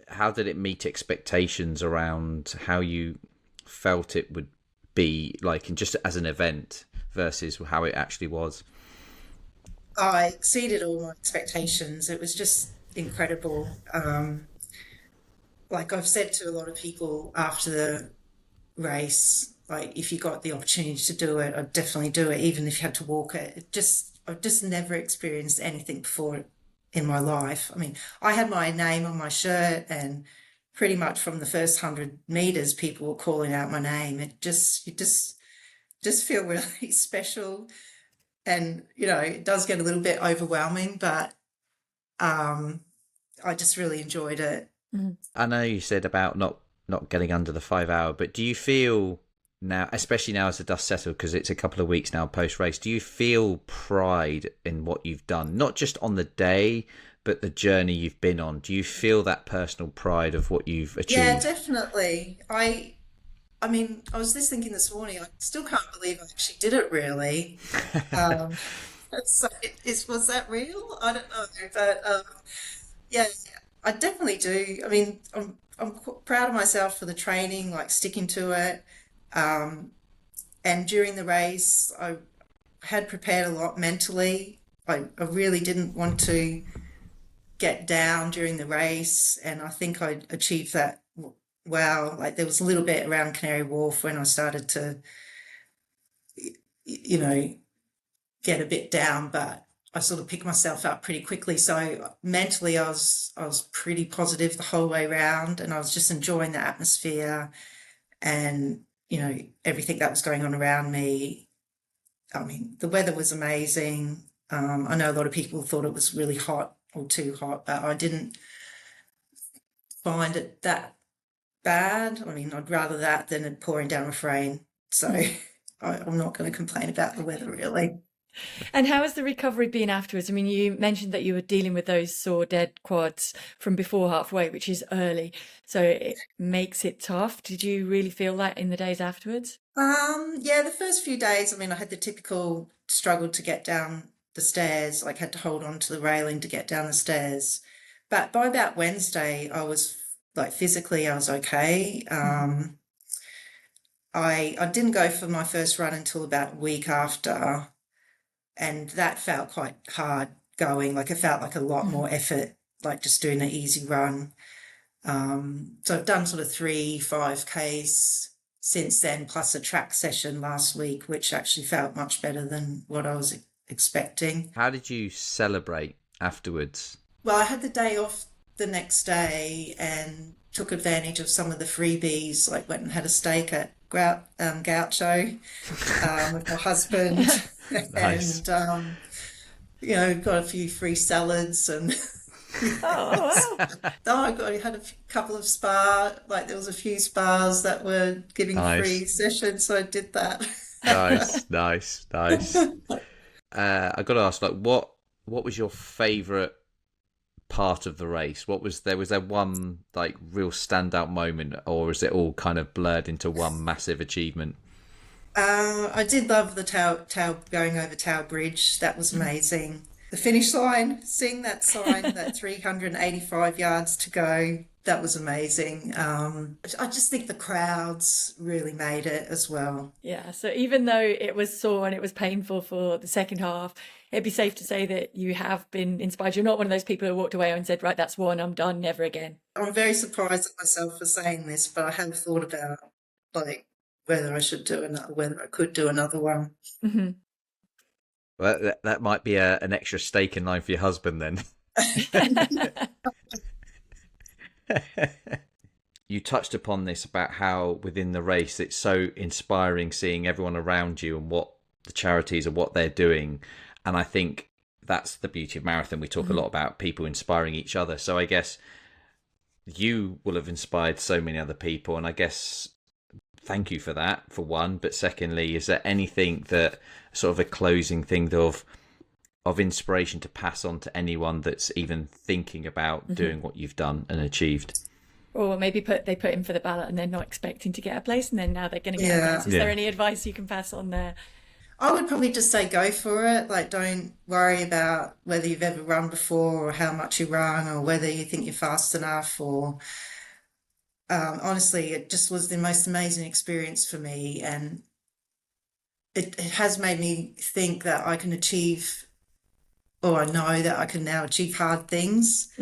how did it meet expectations around how you felt it would be like, and just as an event versus how it actually was? I exceeded all my expectations. It was just incredible. Like I've said to a lot of people after the race, like if you got the opportunity to do it, I'd definitely do it, even if you had to walk it. I've just never experienced anything before in my life. I mean, I had my name on my shirt, and pretty much from the first 100 meters, people were calling out my name. You just feel really special, and it does get a little bit overwhelming, but I just really enjoyed it. I know you said about not getting under the 5 hour, but do you feel now, especially now as the dust settled, because it's a couple of weeks now post race, do you feel pride in what you've done, not just on the day, but the journey you've been on? Do you feel that personal pride of what you've achieved? Yeah, definitely. I mean, I was just thinking this morning, I still can't believe I actually did it, really. So was that real? I don't know, but yeah, I definitely do. I mean, I'm proud of myself for the training, like sticking to it. And during the race, I had prepared a lot mentally. I really didn't want to get down during the race, and I think I achieved that well. Like there was a little bit around Canary Wharf when I started to, get a bit down, but I sort of picked myself up pretty quickly. So mentally, I was pretty positive the whole way round, and I was just enjoying the atmosphere and everything that was going on around me. I mean, the weather was amazing. I know a lot of people thought it was really hot or too hot, but I didn't find it that bad. I mean, I'd rather that than it pouring down with rain. So I'm not going to complain about the weather, really. And how has the recovery been afterwards? I mean, you mentioned that you were dealing with those sore, dead quads from before halfway, which is early, so it makes it tough. Did you really feel that in the days afterwards? Yeah, the first few days, I mean, I had the typical struggle to get down the stairs, like had to hold on to the railing to get down the stairs. But by about Wednesday, I was like physically, I was okay. I didn't go for my first run until about a week after, and that felt quite hard going. Like it felt like a lot more effort, like just doing an easy run. So I've done sort of 5Ks since then, plus a track session last week, which actually felt much better than what I was expecting. How did you celebrate afterwards? Well, I had the day off the next day and took advantage of some of the freebies, like went and had a steak at Gaucho with my husband. Nice. And, got a few free salads and... Oh, wow. I had a couple of there was a few spas that were giving free sessions, so I did that. Nice. I got to ask, like, what was your favourite part of the race? Was there one like real standout moment, or is it all kind of blurred into one massive achievement? I did love the Tower going over Tower Bridge. That was amazing. The finish line, seeing that sign, that 385 yards to go, that was amazing. I just think the crowds really made it as well. Yeah, so even though it was sore and it was painful for the second half, it'd be safe to say that you have been inspired. You're not one of those people who walked away and said, right, that's one, I'm done, never again. I'm very surprised at myself for saying this, but I have thought about like whether I could do another one. Mm-hmm. Well, that might be an extra steak in line for your husband then. You touched upon this about how within the race it's so inspiring seeing everyone around you and what the charities and what they're doing. And I think that's the beauty of marathon. We talk a lot about people inspiring each other. So I guess you will have inspired so many other people. And I guess thank you for that, for one. But secondly, is there anything that sort of a closing thing of inspiration to pass on to anyone that's even thinking about doing what you've done and achieved? Or maybe they put in for the ballot and they're not expecting to get a place, and then now they're going to get a place. Is there any advice you can pass on there? I would probably just say go for it. Like, don't worry about whether you've ever run before or how much you run or whether you think you're fast enough. Or honestly, it just was the most amazing experience for me, and it has made me think that I can achieve, or I know that I can now achieve hard things.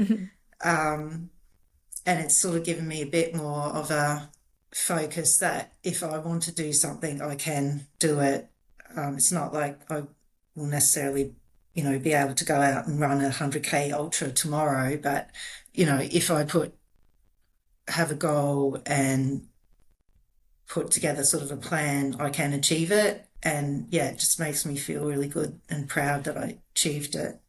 And it's sort of given me a bit more of a focus that if I want to do something, I can do it. It's not like I will necessarily, be able to go out and run a 100K ultra tomorrow, but, if I have a goal and put together sort of a plan, I can achieve it. And yeah, it just makes me feel really good and proud that I achieved it.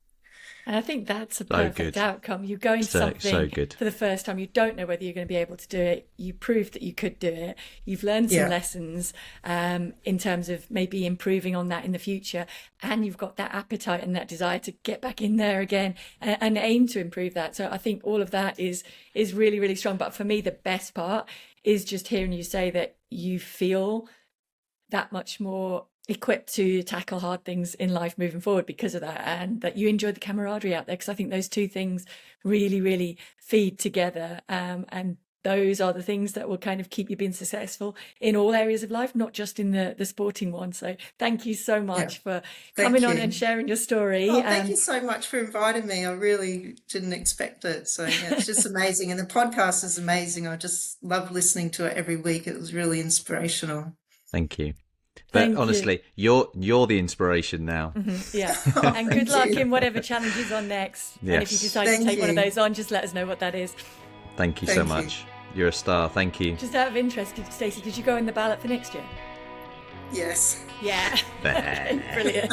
And I think that's a perfect outcome. You go into something for the first time, you don't know whether you're going to be able to do it. You proved that you could do it. You've learned some lessons in terms of maybe improving on that in the future. And you've got that appetite and that desire to get back in there again and aim to improve that. So I think all of that is really, really strong. But for me, the best part is just hearing you say that you feel that much more equipped to tackle hard things in life moving forward because of that, and that you enjoy the camaraderie out there, because I think those two things really, really feed together, and those are the things that will kind of keep you being successful in all areas of life, not just in the sporting one. So thank you so much for coming on and sharing your story. Thank you so much for inviting me. I really didn't expect it. So it's just amazing. And the podcast is amazing. I just love listening to it every week. It was really inspirational. Thank you. But Thank you. honestly, you're the inspiration now. Yeah. Oh, And good thank luck you. in whatever challenge is on next. And if you Yes. decide to Thank take one of you. those on, just let us know what that is. Thank you so Thank you. much. You're a star. Thank you. Just out of interest, Stacey, did you go in the ballot for next year? Yes. Yeah. Brilliant.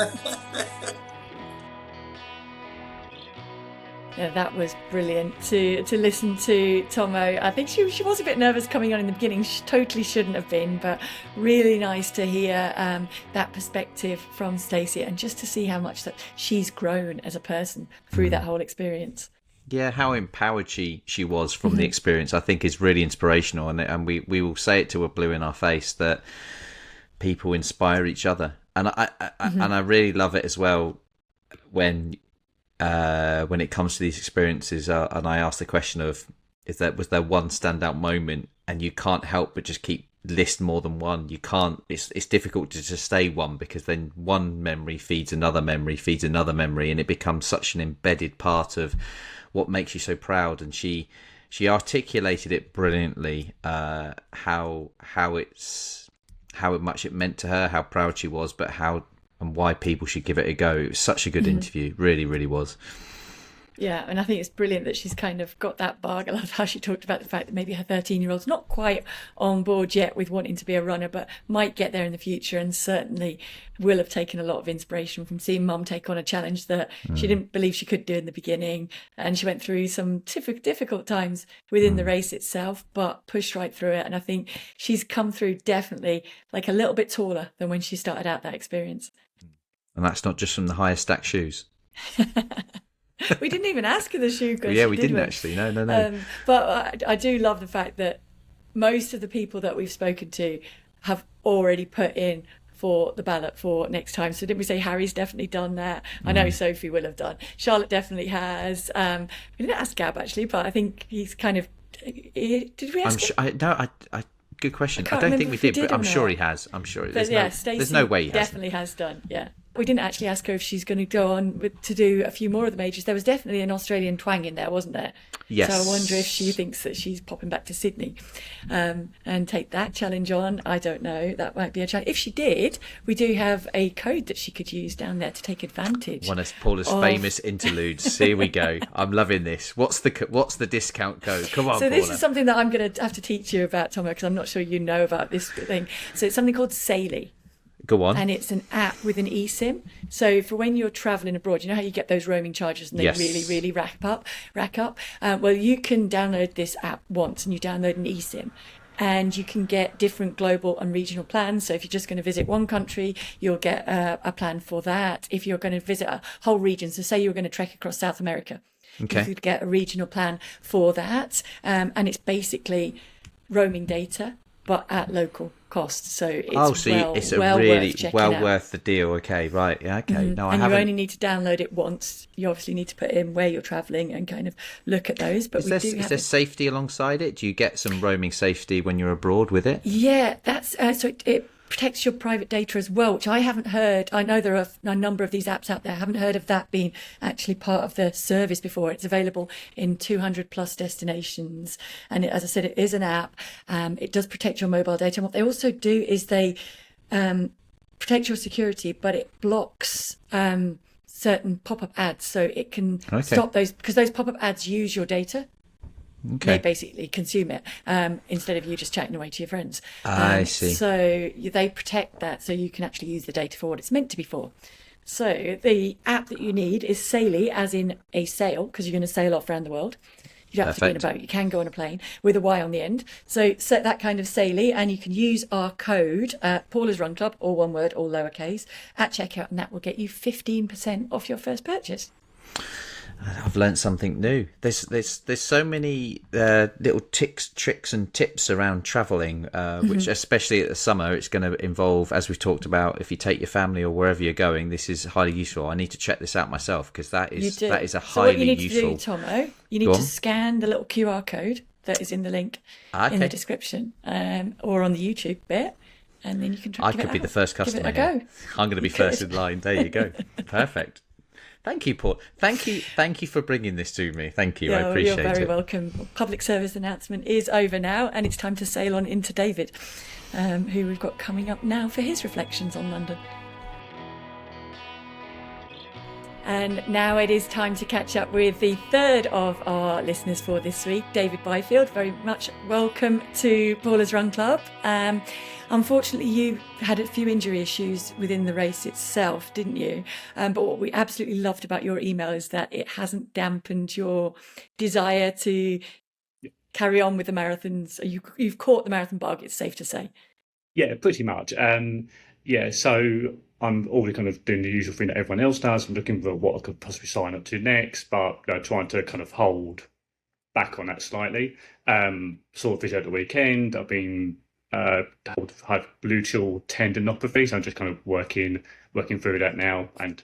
Yeah, that was brilliant to listen to Thommo. I think she was a bit nervous coming on in the beginning. She totally shouldn't have been, but really nice to hear that perspective from Stacy, and just to see how much that she's grown as a person through that whole experience. Yeah, how empowered she was from the experience, I think, is really inspirational. And we will say it till we're blue in our face that people inspire each other. And I really love it as well when it comes to these experiences, and I ask the question of, was there one standout moment, and you can't help but just keep list more than one. You can't. It's difficult to just stay one, because then one memory feeds another memory, and it becomes such an embedded part of what makes you so proud. And she articulated it brilliantly, how much it meant to her, how proud she was, but how and why people should give it a go. It was such a good interview, really, really was. Yeah, and I think it's brilliant that she's kind of got that bug. I love how she talked about the fact that maybe her 13-year-old's not quite on board yet with wanting to be a runner, but might get there in the future, and certainly will have taken a lot of inspiration from seeing Mum take on a challenge that she didn't believe she could do in the beginning. And she went through some difficult times within the race itself, but pushed right through it. And I think she's come through definitely like a little bit taller than when she started out that experience. And that's not just from the higher stack shoes. We didn't even ask her the shoe question. Yeah, we didn't actually. No. But I do love the fact that most of the people that we've spoken to have already put in for the ballot for next time. So didn't we say Harry's definitely done that? I know Sophie will have done. Charlotte definitely has. We didn't ask Gab actually, but I think he's kind of. Did we ask him? Good question. I I don't think we did, but I'm sure he has. I'm sure. Stacey there's no way he hasn't. definitely has done. Yeah. We didn't actually ask her if she's going to go on to do a few more of the majors. There was definitely an Australian twang in there, wasn't there? Yes. So I wonder if she thinks that she's popping back to Sydney and take that challenge on. I don't know. That might be a challenge. If she did, we do have a code that she could use down there to take advantage. One of Paula's famous interludes. Here we go. I'm loving this. What's the discount code? Come on, So this Paula. is something that I'm going to have to teach you about, Thommo, because I'm not sure you know about this thing. So it's something called Saily. Go on. And it's an app with an eSIM. So for when you're traveling abroad, you know how you get those roaming charges and they Yes. really, really rack up? Well, you can download this app once and you download an eSIM. And you can get different global and regional plans. So if you're just going to visit one country, you'll get a plan for that. If you're going to visit a whole region, so say you're going to trek across South America, Okay. you could get a regional plan for that. And it's basically roaming data, but at local cost. So it's it's well really worth checking out. worth the deal. Okay, right. Yeah, okay. No, I And haven't. you only need to download it once. You obviously need to put in where you're travelling and kind of look at those. But Is there safety alongside it? Do you get some roaming safety when you're abroad with it? Yeah, that's so it protects your private data as well, which I haven't heard. I know there are a number of these apps out there. I haven't heard of that being actually part of the service before. It's available in 200 plus destinations. And as I said, it is an app. It does protect your mobile data. And what they also do is they protect your security, but it blocks certain pop-up ads. So it can stop those, because those pop-up ads use your data. Okay. They basically consume it instead of you just chatting away to your friends. I see. So they protect that, so you can actually use the data for what it's meant to be for. So the app that you need is Saily, as in a sail, because you're going to sail off around the world. You don't have to be in a boat. You can go on a plane with a Y on the end. So set that kind of Saily, and you can use our code, Paula's Run Club, all one word, all lowercase, at checkout, and that will get you 15% off your first purchase. I've learned something new. There's so many little tricks and tips around travelling, which especially at the summer, it's going to involve, as we've talked about, if you take your family or wherever you're going, this is highly useful. I need to check this out myself, because that is a highly useful. So what you need to do, Thommo, you need to scan the little QR code that is in the link in the description, or on the YouTube bit, and then you can try. I could be the first customer. Give it a go. I'm going to be first in line. There you go. Perfect. Thank you, Paul. Thank you for bringing this to me. Thank you. I Yeah, appreciate you're very it. welcome. Public service announcement is over now, and it's time to sail on into David, who we've got coming up now for his reflections on London. And now it is time to catch up with the third of our listeners for this week, David Byfield. Very much welcome to Paula's Run Club. Unfortunately, you had a few injury issues within the race itself, didn't you? But what we absolutely loved about your email is that it hasn't dampened your desire to carry on with the marathons. You've caught the marathon bug, it's safe to say. Yeah, pretty much. So I'm already kind of doing the usual thing that everyone else does. I'm looking for what I could possibly sign up to next, but trying to kind of hold back on that slightly. Saw a physio at the weekend. I've been told I have gluteal tendinopathy, so I'm just kind of working through that now, and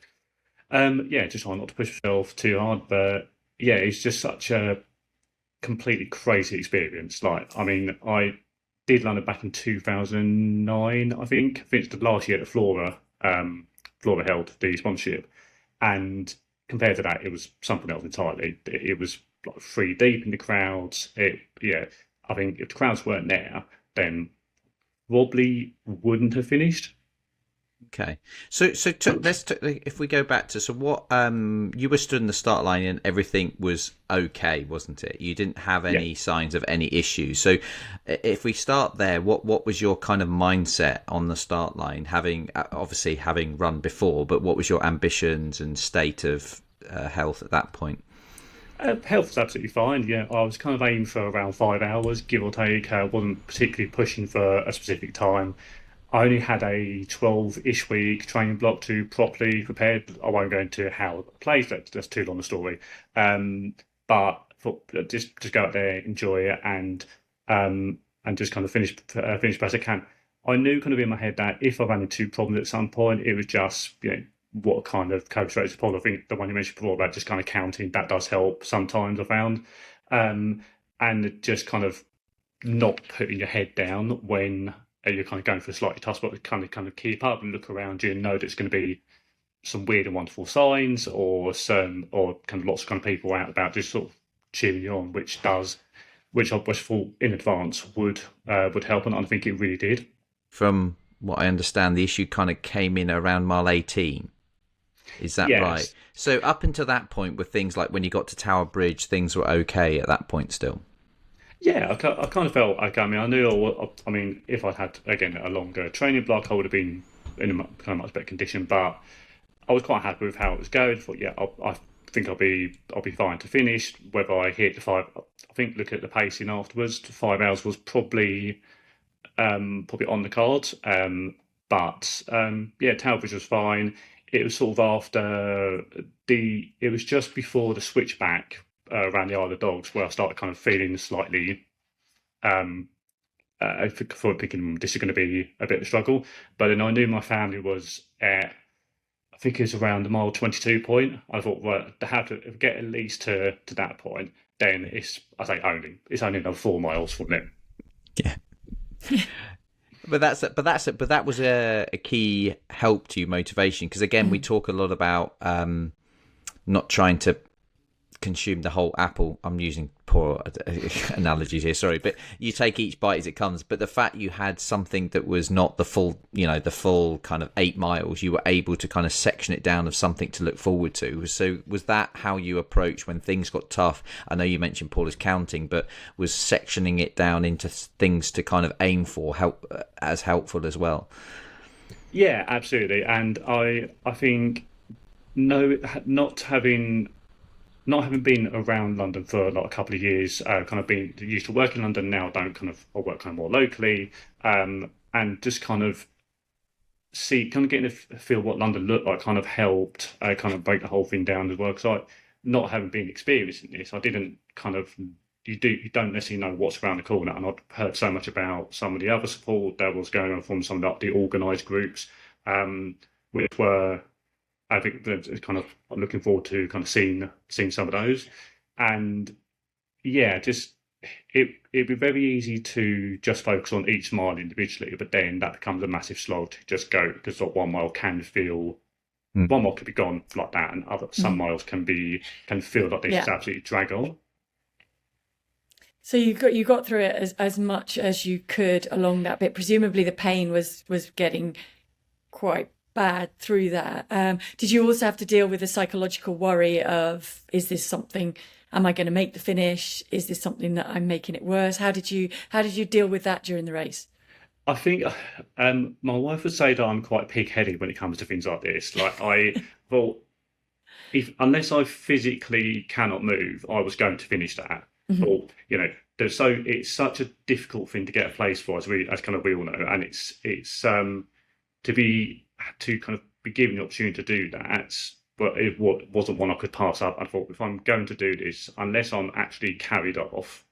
just trying not to push myself too hard. But yeah, it's just such a completely crazy experience. Like, I mean, I did London back in 2009, I think. I think it's the last year that Flora held the sponsorship, and compared to that, it was something else entirely. It was like 3 deep in the crowds. I think if the crowds weren't there, then probably wouldn't have finished. Okay, so if we go back to what you were stood in the start line and everything was okay, wasn't it? You didn't have any signs of any issues. So if we start there, what was your kind of mindset on the start line? Having run before, but what was your ambitions and state of health at that point? Health was absolutely fine. Yeah, I was kind of aiming for around 5 hours, give or take. I wasn't particularly pushing for a specific time. I only had a 12-ish week training block to properly prepare. I won't go into how it plays. That's too long a story. But just go out there, enjoy it, and just kind of finish best I can. I knew kind of in my head that if I ran into problems at some point, it was just what kind of coach rates Paul. I think the one you mentioned before about just kind of counting, that does help sometimes, I found, and just kind of not putting your head down when you're kind of going for a slightly tough spot, to kind of keep up and look around you and know that it's going to be some weird and wonderful signs or kind of lots of kind of people out about just sort of cheering you on, which I thought in advance would help, and I think it really did. From what I understand, the issue kind of came in around mile 18. Is that right? So up until that point, with things like when you got to Tower Bridge, things were okay at that point still? Yeah, I kind of felt okay. I mean, I knew. I mean, if I'd had again a longer training block, I would have been in a kind of much better condition. But I was quite happy with how it was going. Thought, I think I'll be fine to finish. Whether I hit the 5, I think look at the pacing afterwards. 5 hours was probably on the cards. Tower Bridge was fine. It was sort of after it was just before the switchback around the Isle of Dogs, where I started kind of feeling slightly thinking this is going to be a bit of a struggle. But then I knew my family was at, I think it was around the mile 22 point. I thought, well, to have to get at least to that point, then it's only another 4 miles from there. Yeah. But that was a key help to you, motivation, because again, we talk a lot about not trying to consume the whole apple. I'm using poor analogies here, sorry, but you take each bite as it comes. But the fact you had something that was not the full kind of 8 miles, you were able to kind of section it down of something to look forward to. So was that how you approach when things got tough? I know you mentioned Paul is counting, but was sectioning it down into things to kind of aim for helpful as well? Yeah, absolutely. And I think not having been around London for like a couple of years, kind of being used to working in London now, I work kind of more locally, and just kind of getting to feel what London looked like kind of helped kind of break the whole thing down as well. Because not having been experiencing this, I didn't kind of, you don't necessarily know what's around the corner. And I'd heard so much about some of the other support that was going on from some of the organised groups, which were, I think it's kind of, I'm looking forward to kind of seeing some of those. And yeah, just it'd be very easy to just focus on each mile individually, but then that becomes a massive slog to just go, because 1 mile can feel one mile could be gone like that, and some miles can feel like they just absolutely drag on. So you got through it as much as you could along that bit. Presumably the pain was getting quite bad through that. Did you also have to deal with the psychological worry of, is this something, am I going to make the finish? Is this something that I'm making it worse? How did you deal with that during the race? I think my wife would say that I'm quite pig-headed when it comes to things like this. Like unless I physically cannot move, I was going to finish that. Or it's such a difficult thing to get a place for, as we all know, and it's to kind of be given the opportunity to do that. But it wasn't one I could pass up. I thought, if I'm going to do this, unless I'm actually carried off,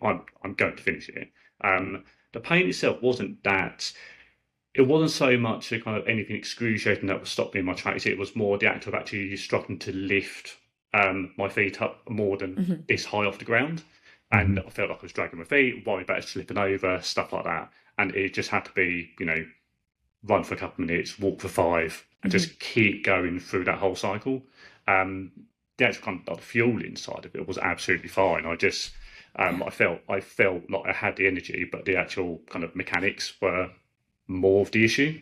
I'm going to finish it. The pain itself wasn't that. It wasn't so much a kind of anything excruciating that was stopping my tracks. It was more the act of actually struggling to lift my feet up more than this high off the ground. And I felt like I was dragging my feet, worried about slipping over, stuff like that. And it just had to be, run for a couple of minutes, walk for 5, and just keep going through that whole cycle. The actual kind of the fueling side of it was absolutely fine. I just, I felt like I had the energy, but the actual kind of mechanics were more of the issue.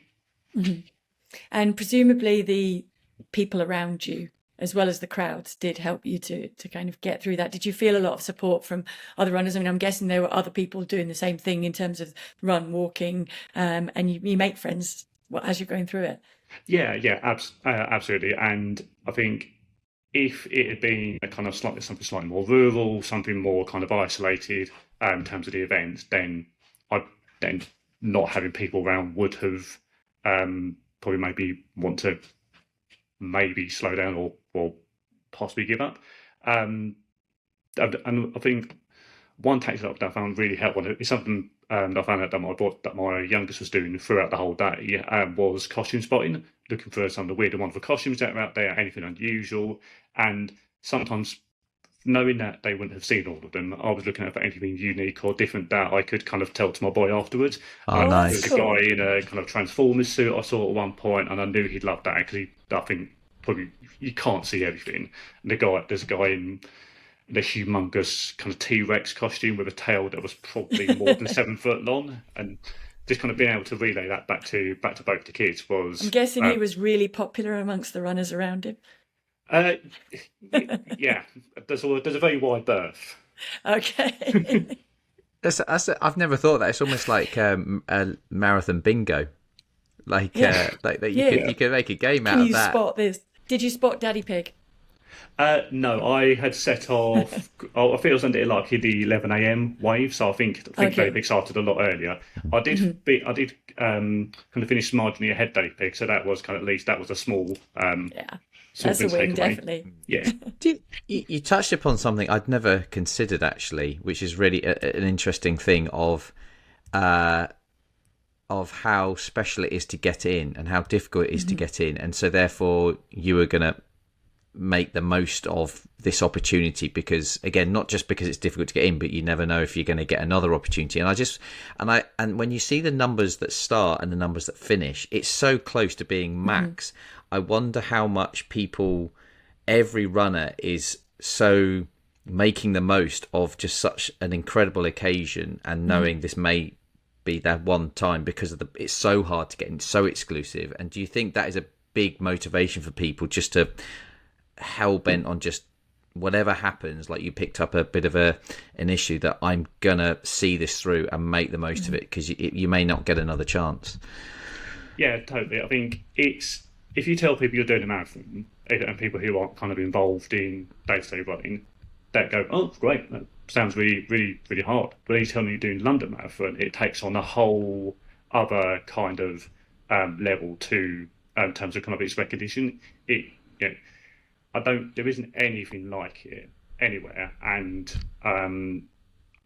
And presumably the people around you, as well as the crowds, did help you to kind of get through that. Did you feel a lot of support from other runners? I mean, I'm guessing there were other people doing the same thing in terms of walking, and you make friends as you're going through it. Yeah, absolutely. And I think if it had been something slightly more rural, something more kind of isolated in terms of the events, then not having people around would have probably maybe want to maybe slow down or possibly give up. And I think one tactic that I found really helpful is something that I found out that my youngest was doing throughout the whole day was costume spotting, looking for some of the weird and wonderful costumes that are out there, anything unusual. And sometimes, knowing that they wouldn't have seen all of them, I was looking out for anything unique or different that I could kind of tell to my boy afterwards. Nice. There's a guy in a kind of Transformers suit I saw at one point, and I knew he'd love that because I think probably you can't see everything. And there's a guy in the humongous kind of T-Rex costume with a tail that was probably more than 7 foot long, and just kind of being able to relay that back to both the kids was. I'm guessing he was really popular amongst the runners around him. Yeah, there's a very wide berth. Okay. I've never thought that. It's almost like a marathon bingo. Like that you could make a game out of that. Can you spot this? Did you spot Daddy Pig? No, I had set off. I think it was under like the 11 a.m. wave, so I think Daddy Pig started a lot earlier. I did kind of finish marginally ahead Daddy Pig, so that was at least that was a small. That's a win, definitely. Yeah. You touched upon something I'd never considered actually, which is really an interesting thing of how special it is to get in and how difficult it is to get in, and so therefore you were going to make the most of this opportunity because, again, not just because it's difficult to get in, but you never know if you're going to get another opportunity. And when you see the numbers that start and the numbers that finish, it's so close to being max. I wonder how much every runner is so making the most of just such an incredible occasion and knowing this may be that one time because of it's so hard to get in, so exclusive. And do you think that is a big motivation for people just to hell bent on just whatever happens, like you picked up a bit of an issue that I'm gonna see this through and make the most of it because you may not get another chance? Yeah, totally. I think it's, if you tell people you're doing a marathon and people who aren't kind of involved in day-to-day running, that go, oh great, that sounds really, really, really hard. But when you tell me you're doing London Marathon, it takes on a whole other kind of level to in terms of kind of its recognition. There isn't anything like it anywhere, and I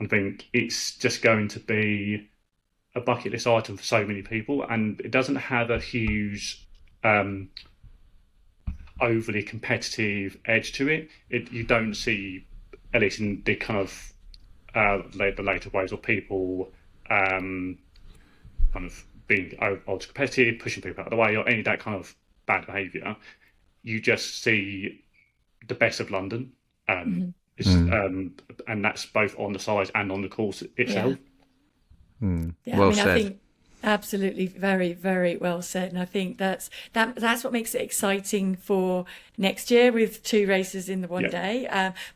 think it's just going to be a bucket list item for so many people, and it doesn't have a huge overly competitive edge to it. You don't see, at least in the kind of the later waves, of people kind of being ultra competitive, pushing people out of the way, or any of that kind of bad behaviour. You just see the best of London, and that's both on the size and on the course itself. Yeah, Well I mean, I said. think absolutely very, very well said. And I think that's what makes it exciting for next year with 2 races in the one day.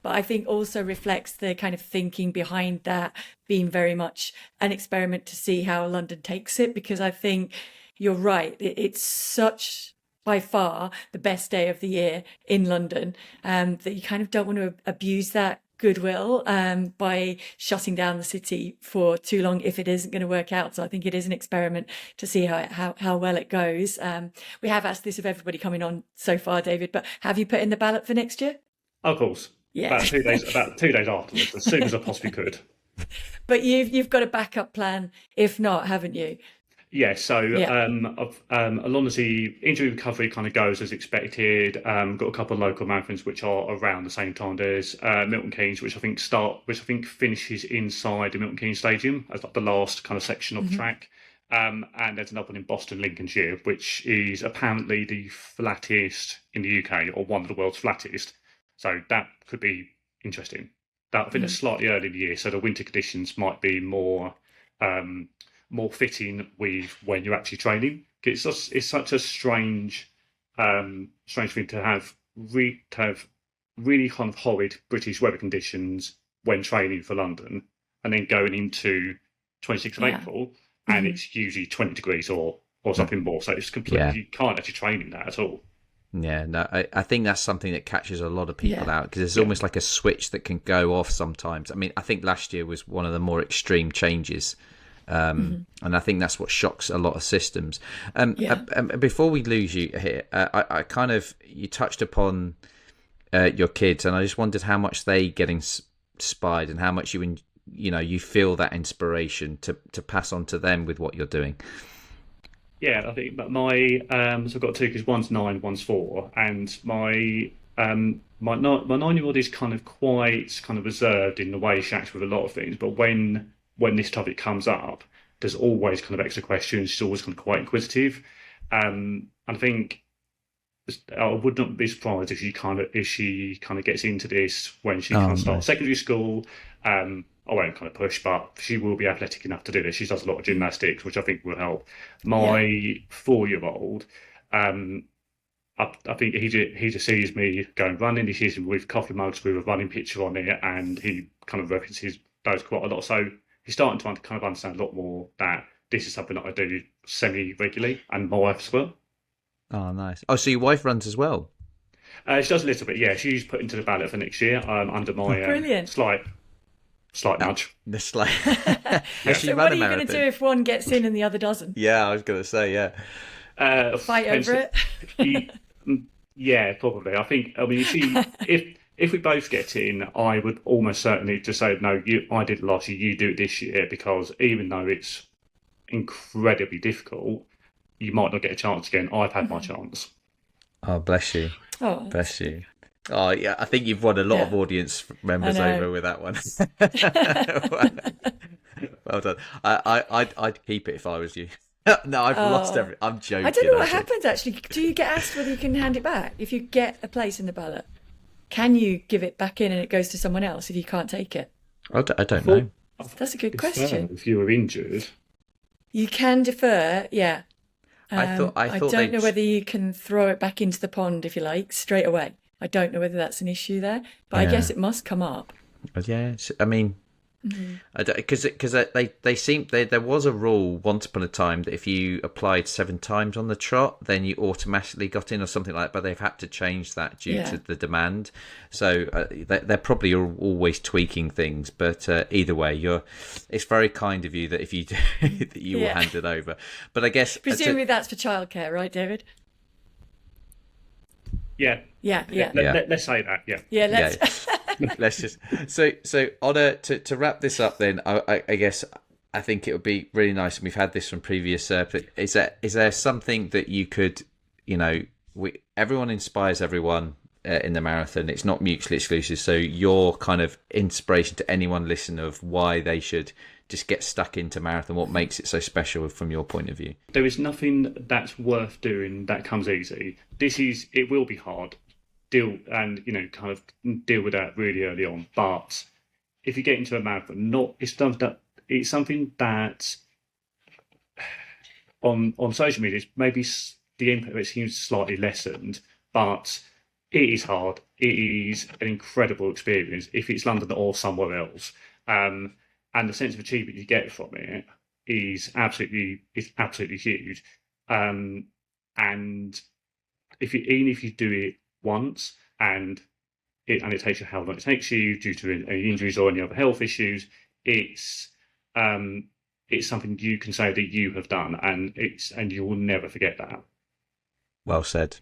But I think also reflects the kind of thinking behind that being very much an experiment to see how London takes it, because I think you're right. It's such by far the best day of the year in London, that you kind of don't want to abuse that goodwill by shutting down the city for too long if it isn't going to work out. So I think it is an experiment to see how well it goes. We have asked this of everybody coming on so far, David, but have you put in the ballot for next year? Of course. Yeah. About 2 days afterwards, as soon as I possibly could. But you've got a backup plan if not, haven't you? Yeah, so along as the injury recovery kind of goes as expected, got a couple of local marathons which are around the same time. There's Milton Keynes, which I think finishes inside the Milton Keynes Stadium as like the last kind of section of the track. And there's another one in Boston, Lincolnshire, which is apparently the flattest in the UK, or one of the world's flattest. So that could be interesting. I think it's slightly early in the year, so the winter conditions might be more fitting with when you're actually training. It's such a strange thing to have really kind of horrid British weather conditions when training for London, and then going into 26th of April, and it's usually 20 degrees or something more. So it's completely, you can't actually train in that at all. Yeah, no, I think that's something that catches a lot of people out, because it's almost like a switch that can go off sometimes. I mean, I think last year was one of the more extreme changes. And I think that's what shocks a lot of systems. Before we lose you here, I kind of, you touched upon your kids, and I just wondered how much they get inspired and how much you feel that inspiration to pass on to them with what you're doing. Yeah, I think my so I've got 2 kids. One's 9, one's 4, and my 9-year-old is kind of quite kind of reserved in the way she acts with a lot of things, but when this topic comes up, there's always kind of extra questions. She's always kind of quite inquisitive. And I think I would not be surprised if she kind of gets into this when she kind of starts secondary school. I won't kind of push, but she will be athletic enough to do this. She does a lot of gymnastics, which I think will help. My 4-year-old, I think he just sees me going running. He sees me with coffee mugs with a running picture on it, and he kind of references those quite a lot. So he's starting to kind of understand a lot more that this is something that I do semi-regularly, and my wife as well. Oh, nice. Oh, so your wife runs as well? She does a little bit, yeah. She's put into the ballot for next year under my slight nudge. The slight. So what are you going to do if one gets in and the other doesn't? Yeah, I was going to say, fight over it? Yeah, probably. I mean, if we both get in, I would almost certainly just say, no, I did it last year, you do it this year, because even though it's incredibly difficult, you might not get a chance again. I've had my chance. Oh, bless you. Oh, bless you. Oh, yeah, I think you've won a lot of audience members over with that one. Well done. I'd keep it if I was you. No, I've lost everything. I'm joking. I don't know what happens, actually. Do you get asked whether you can hand it back if you get a place in the ballot? Can you give it back in and it goes to someone else if you can't take it? I don't know. That's a good question. If you were injured, you can defer. Yeah. I don't know whether you can throw it back into the pond, if you like, straight away. I don't know whether that's an issue there, but I guess it must come up. Yeah, I mean, because there was a rule once upon a time that if you applied 7 times on the trot, then you automatically got in or something like that. But they've had to change that due to the demand. So they're probably always tweaking things. But either way, it's very kind of you that if you do, that you will hand it over. But I guess presumably that's for childcare, right, David? Yeah. Let's say that. Yeah. Yeah. Let's. Let's just so on to wrap this up. Then I guess I think it would be really nice, and we've had this from previous. Is there something that you could, everyone inspires everyone. in the marathon. It's not mutually exclusive. So your kind of inspiration to anyone listening of why they should just get stuck into marathon, what makes it so special from your point of view? There is nothing that's worth doing that comes easy. It will be hard. Deal with that really early on. But if you get into a marathon, it's something that on social media, maybe the impact of it seems slightly lessened, but it is hard. It is an incredible experience if it's London or somewhere else. And the sense of achievement you get from it is absolutely huge. And even if you do it once and it takes you how long it takes you due to any injuries or any other health issues, it's something you can say that you have done, and you will never forget that. Well said.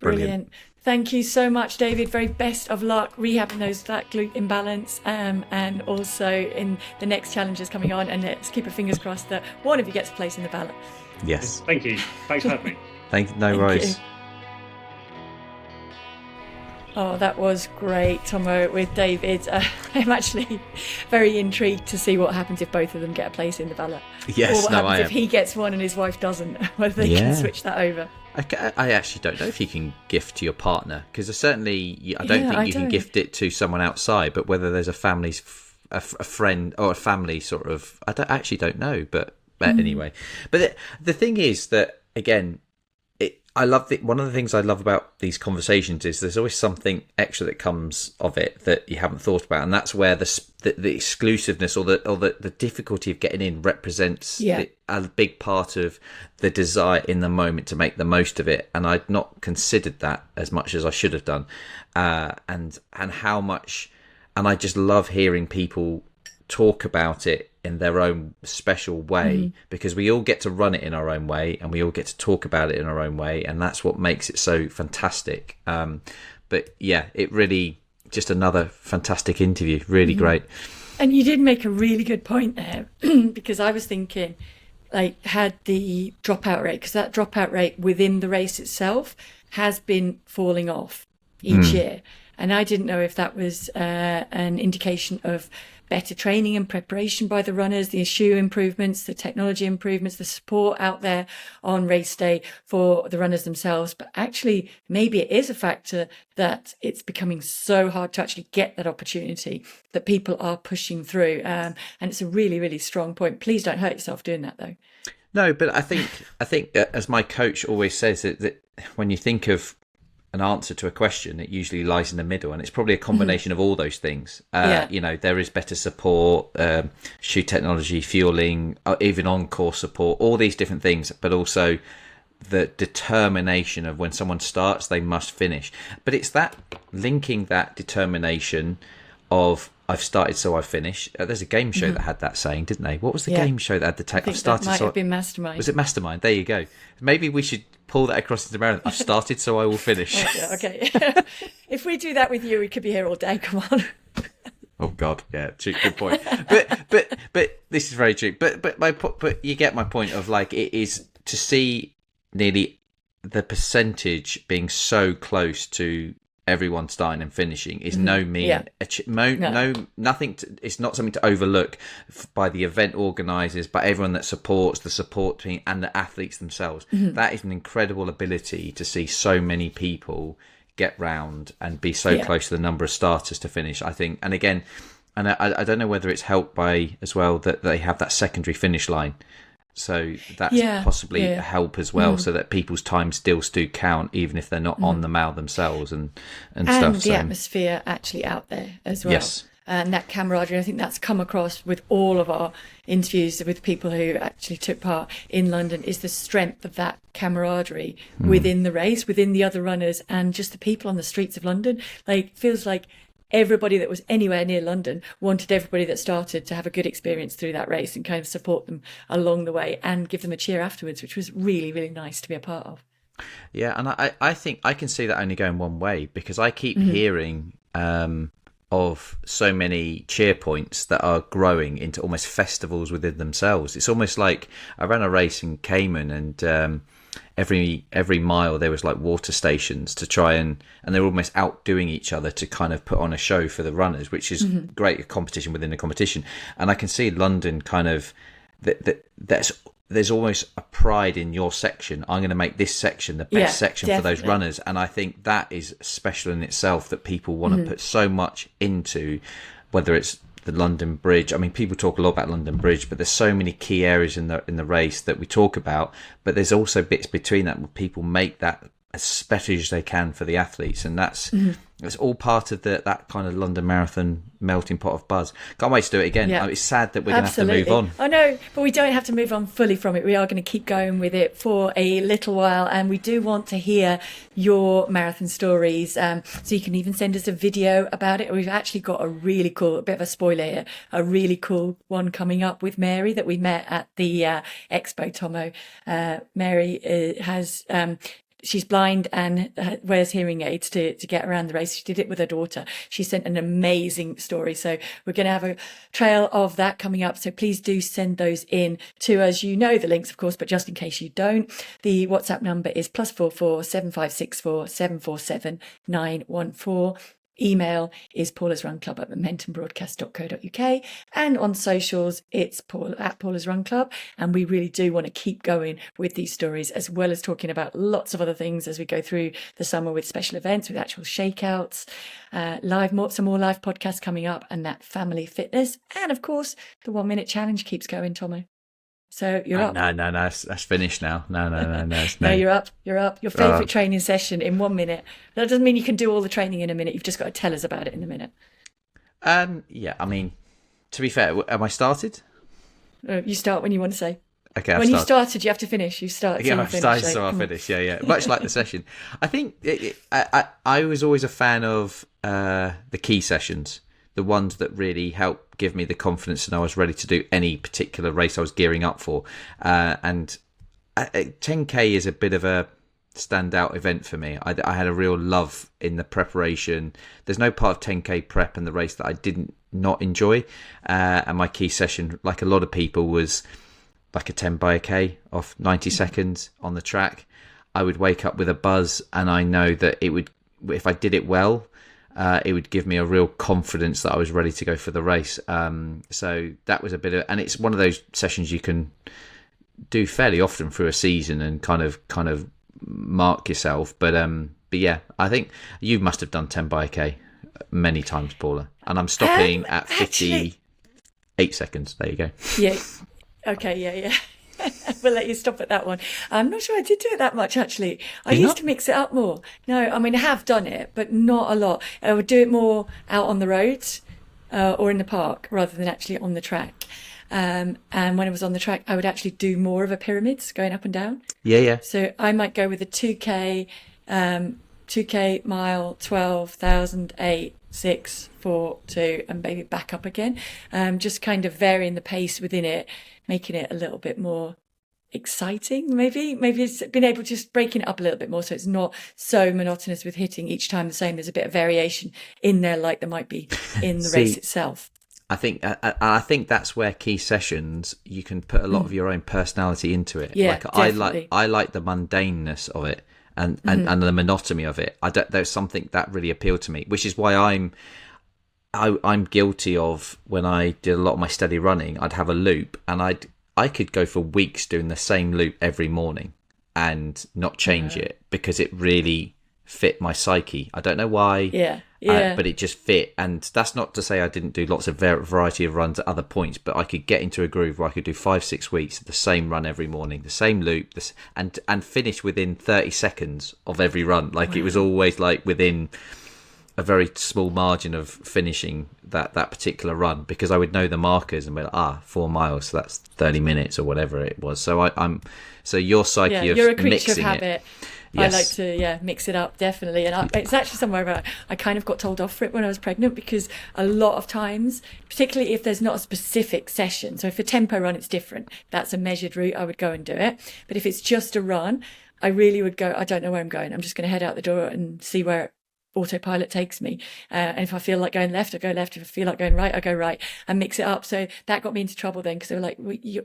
Brilliant. Thank you so much, David. Very best of luck rehabbing that glute imbalance, and also in the next challenges coming on. And let's keep our fingers crossed that one of you gets a place in the ballot. Yes. Thank you. Thanks for having me. Thank worries. Oh, that was great, Thommo, with David. I'm actually very intrigued to see what happens if both of them get a place in the ballot. Yes, or what happens if he gets one and his wife doesn't, whether they can switch that over. I actually don't know if you can gift to your partner, because certainly I don't think you can gift it to someone outside, but whether there's a friend or a family sort of, I don't know, but anyway. But the thing is that, again, one of the things I love about these conversations is there's always something extra that comes of it that you haven't thought about, and that's where the exclusiveness or the difficulty of getting in represents a big part of the desire in the moment to make the most of it. And I'd not considered that as much as I should have done, and how much. And I just love hearing people talk about it in their own special way, because we all get to run it in our own way and we all get to talk about it in our own way, and that's what makes it so fantastic. But yeah, it really just another fantastic interview, really great. And you did make a really good point there, because I was thinking, like, had the dropout rate, because that dropout rate within the race itself has been falling off each year, and I didn't know if that was an indication of better training and preparation by the runners, the shoe improvements, the technology improvements, the support out there on race day for the runners themselves. But actually, maybe it is a factor that it's becoming so hard to actually get that opportunity that people are pushing through. And it's a really, really strong point. Please don't hurt yourself doing that, though. No, but I think as my coach always says, that when you think of an answer to a question, it usually lies in the middle, and it's probably a combination of all those things. There is better support, shoe technology, fueling, even on-course support, all these different things, but also the determination of when someone starts, they must finish. But it's that linking that determination of I've started, so I finish. There's a game show that had that saying, didn't they? What was the game show that had the I've started, that might have been Mastermind. Was it Mastermind? There you go. Maybe we should pull that across into marathon. I've started, so I will finish. Okay. If we do that with you, we could be here all day. Come on. Oh God, yeah, good point. But this is very true. But you get my point of, like, it is to see nearly the percentage being so close to everyone starting and finishing is nothing. It's not something to overlook by the event organisers, but everyone that supports the support team and the athletes themselves. That is an incredible ability to see so many people get round and be so close to the number of starters to finish, I think. And again, and I don't know whether it's helped by as well that they have that secondary finish line. So that's possibly a help as well, so that people's times still do count, even if they're not on the mile themselves and stuff. And the atmosphere actually out there as well. Yes. And that camaraderie, I think that's come across with all of our interviews with people who actually took part in London, is the strength of that camaraderie within the race, within the other runners, and just the people on the streets of London. Like, feels like everybody that was anywhere near London wanted everybody that started to have a good experience through that race and kind of support them along the way and give them a cheer afterwards, which was really, really nice to be a part of. Yeah, and I think I can see that only going one way, because I keep hearing of so many cheer points that are growing into almost festivals within themselves. It's almost like I ran a race in Cayman, and every mile there was like water stations to try and they were almost outdoing each other to kind of put on a show for the runners, which is great, a competition within a competition. And I can see London kind of there's almost a pride in your section. I'm going to make this section the best section definitely. for those runners. And I think that is special in itself, that people want to put so much into, whether it's the London Bridge. I mean, people talk a lot about London Bridge, but there's so many key areas in the race that we talk about. But there's also bits between that where people make that as special as they can for the athletes, and that's all part of that kind of London Marathon melting pot of buzz. Can't wait to do it again. Yeah. It's sad that we're going to have to move on. I know, but we don't have to move on fully from it. We are going to keep going with it for a little while, and we do want to hear your marathon stories. So you can even send us a video about it. We've actually got a really cool, a bit of a spoiler here, a really cool one coming up with Mary that we met at the Expo, Thommo. Mary has... she's blind and wears hearing aids to get around the race. She did it with her daughter. She sent an amazing story. So we're going to have a trail of that coming up. So please do send those in to us. You know the links, of course, but just in case you don't, the WhatsApp number is +44 7564 747 914. Email is paulasrunclub@momentumbroadcast.co.uk, and on socials it's Paul at Paula's Run Club. And we really do want to keep going with these stories, as well as talking about lots of other things as we go through the summer, with special events, with actual shakeouts, some more live podcasts coming up, and that family fitness, and of course the 1 minute challenge keeps going, Thommo. So you're up. No, that's finished now. No. No, you're up. Your favourite training session in 1 minute. That doesn't mean you can do all the training in a minute. You've just got to tell us about it in a minute. Yeah, I mean, to be fair, am I started? You start when you want to say. Okay, when you started, you have to finish. You start. Yeah, I've started, so I'll finish. Yeah. Much like the session. I think I was always a fan of the key sessions, the ones that really help give me the confidence and I was ready to do any particular race I was gearing up for. And 10K is a bit of a standout event for me. I had a real love in the preparation. There's no part of 10K prep and the race that I didn't not enjoy. And my key session, like a lot of people, was like a 10 by a K off 90 seconds on the track. I would wake up with a buzz, and I know that it would, if I did it well, it would give me a real confidence that I was ready to go for the race. So that was a bit of, and it's one of those sessions you can do fairly often through a season and kind of mark yourself. But yeah, I think you must have done 10 by a K many times, Paula, and I'm stopping at 58 seconds. There you go. Yeah. Okay. Yeah. We'll let you stop at that one. I'm not sure I did do it that much, actually. I used to mix it up more. No, I mean, I have done it, but not a lot. I would do it more out on the roads or in the park rather than actually on the track. And when I was on the track, I would actually do more of a pyramids going up and down. Yeah. So I might go with a 2K mile, 12,000, 8, 6, 4, 2, and maybe back up again. Just kind of varying the pace within it, making it a little bit more exciting. Maybe it's been able to just breaking it up a little bit more, so it's not so monotonous with hitting each time the same. There's a bit of variation in there, like there might be in the race itself. I think that's where key sessions, you can put a lot of your own personality into it. Yeah, like definitely. I like the mundaneness of it and the monotony of it. There's something that really appealed to me, which is why I'm guilty of, when I did a lot of my steady running, I'd have a loop and I could go for weeks doing the same loop every morning and not change it, because it really fit my psyche. I don't know why. Yeah. But it just fit. And that's not to say I didn't do lots of variety of runs at other points, but I could get into a groove where I could do 5-6 weeks of the same run every morning, the same loop, and finish within 30 seconds of every run. Like, it was always like within a very small margin of finishing that particular run, because I would know the markers and be like, 4 miles, so that's 30 minutes or whatever it was. So so your psyche of you're a creature mixing of habit. it. Yes. I like to mix it up, definitely. And it's actually somewhere where I kind of got told off for it when I was pregnant, because a lot of times, particularly if there's not a specific session, so if a tempo run, it's different. That's a measured route, I would go and do it. But if it's just a run, I really would go, I don't know where I'm going. I'm just going to head out the door and see where autopilot takes me. And if I feel like going left, I go left. If I feel like going right, I go right, and mix it up. So that got me into trouble then, because they were like, you're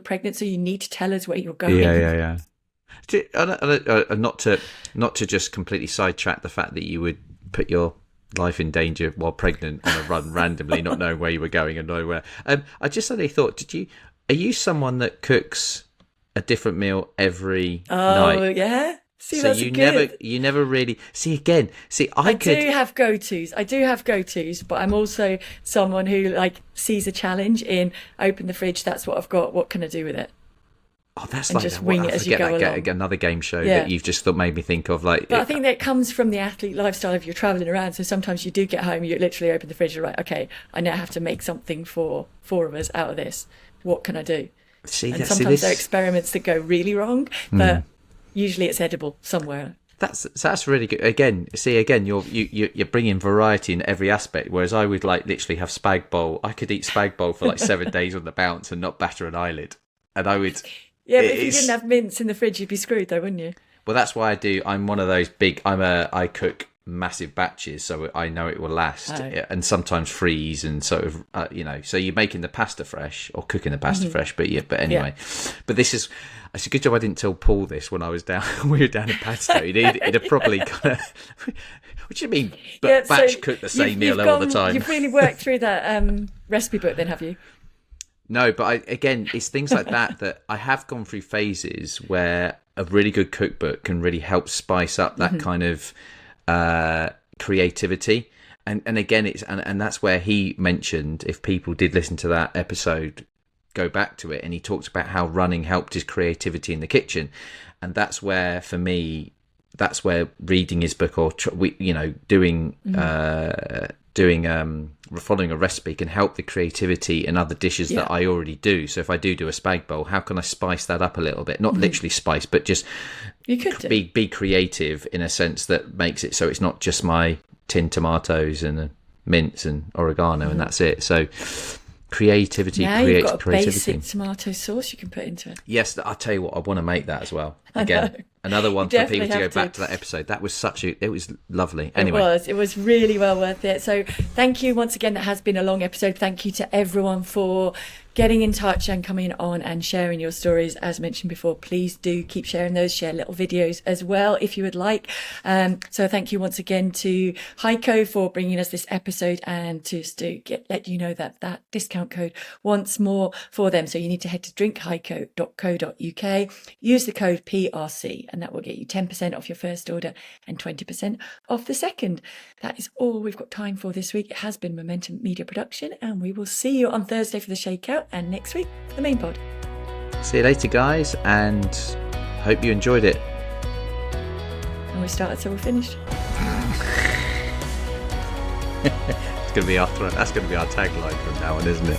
pregnant, so you need to tell us where you're going. Yeah. Not to just completely sidetrack the fact that you would put your life in danger while pregnant on a run randomly, not knowing where you were going and nowhere. I just suddenly thought, are you someone that cooks a different meal every night? Oh yeah. See, So that's you good. never really I do have go-tos, but I'm also someone who like sees a challenge in open the fridge. That's what I've got. What can I do with it? Oh, that's And like just that. wing I it as you forget go that along. another game show Yeah. that you've just made me think of. Like, But I think that comes from the athlete lifestyle of you're traveling around. So sometimes you do get home, you literally open the fridge, you're like, okay, I now have to make something for 4 of us out of this. What can I do? And sometimes there are experiments that go really wrong, but usually it's edible somewhere. That's really good. Again, you're bringing variety in every aspect. Whereas I would like literally have spag bowl. I could eat spag bowl for like 7 days on the bounce and not batter an eyelid. And I would. Yeah, but if you didn't have mince in the fridge, you'd be screwed though, wouldn't you? Well, that's why I'm one of those big. I cook massive batches, so I know it will last, and sometimes freeze and sort of So you're making the pasta fresh or cooking the pasta fresh, but anyway. But this is. It's a good job I didn't tell Paul this when I was down. We were down in Padstow. He'd have probably kind of. What do you mean? Batch cook the same meal all the time. You've really worked through that recipe book, then, have you? No, but again, it's things like that I have gone through phases where a really good cookbook can really help spice up that kind of creativity. And again, and that's where he mentioned, if people did listen to that episode, go back to it, and he talked about how running helped his creativity in the kitchen. And that's where, for me, reading his book or following a recipe can help the creativity in other dishes that I already do. So if I do a spag bowl, how can I spice that up a little bit? Not literally spice, but just you could be creative in a sense that makes it so it's not just my tinned tomatoes and mince and oregano and that's it. So creativity now creates you've got a creativity. basic tomato sauce you can put into it. Yes, I'll tell you what, I want to make that as well. Again, another one for people to go back to that episode. That was it was lovely. Anyway. It was really well worth it. So thank you once again. That has been a long episode. Thank you to everyone for getting in touch and coming on and sharing your stories. As mentioned before, please do keep sharing those, share little videos as well if you would like. So thank you once again to Heiko for bringing us this episode, and to let you know that discount code once more for them. So you need to head to drinkheiko.co.uk, use the code PRC, and that will get you 10% off your first order and 20% off the second. That is all we've got time for this week. It has been Momentum Media Production, and we will see you on Thursday for the shakeout and next week for the main pod. See you later, guys, and hope you enjoyed it. And we started, so we're finished. That's going to be our tagline from now on, isn't it?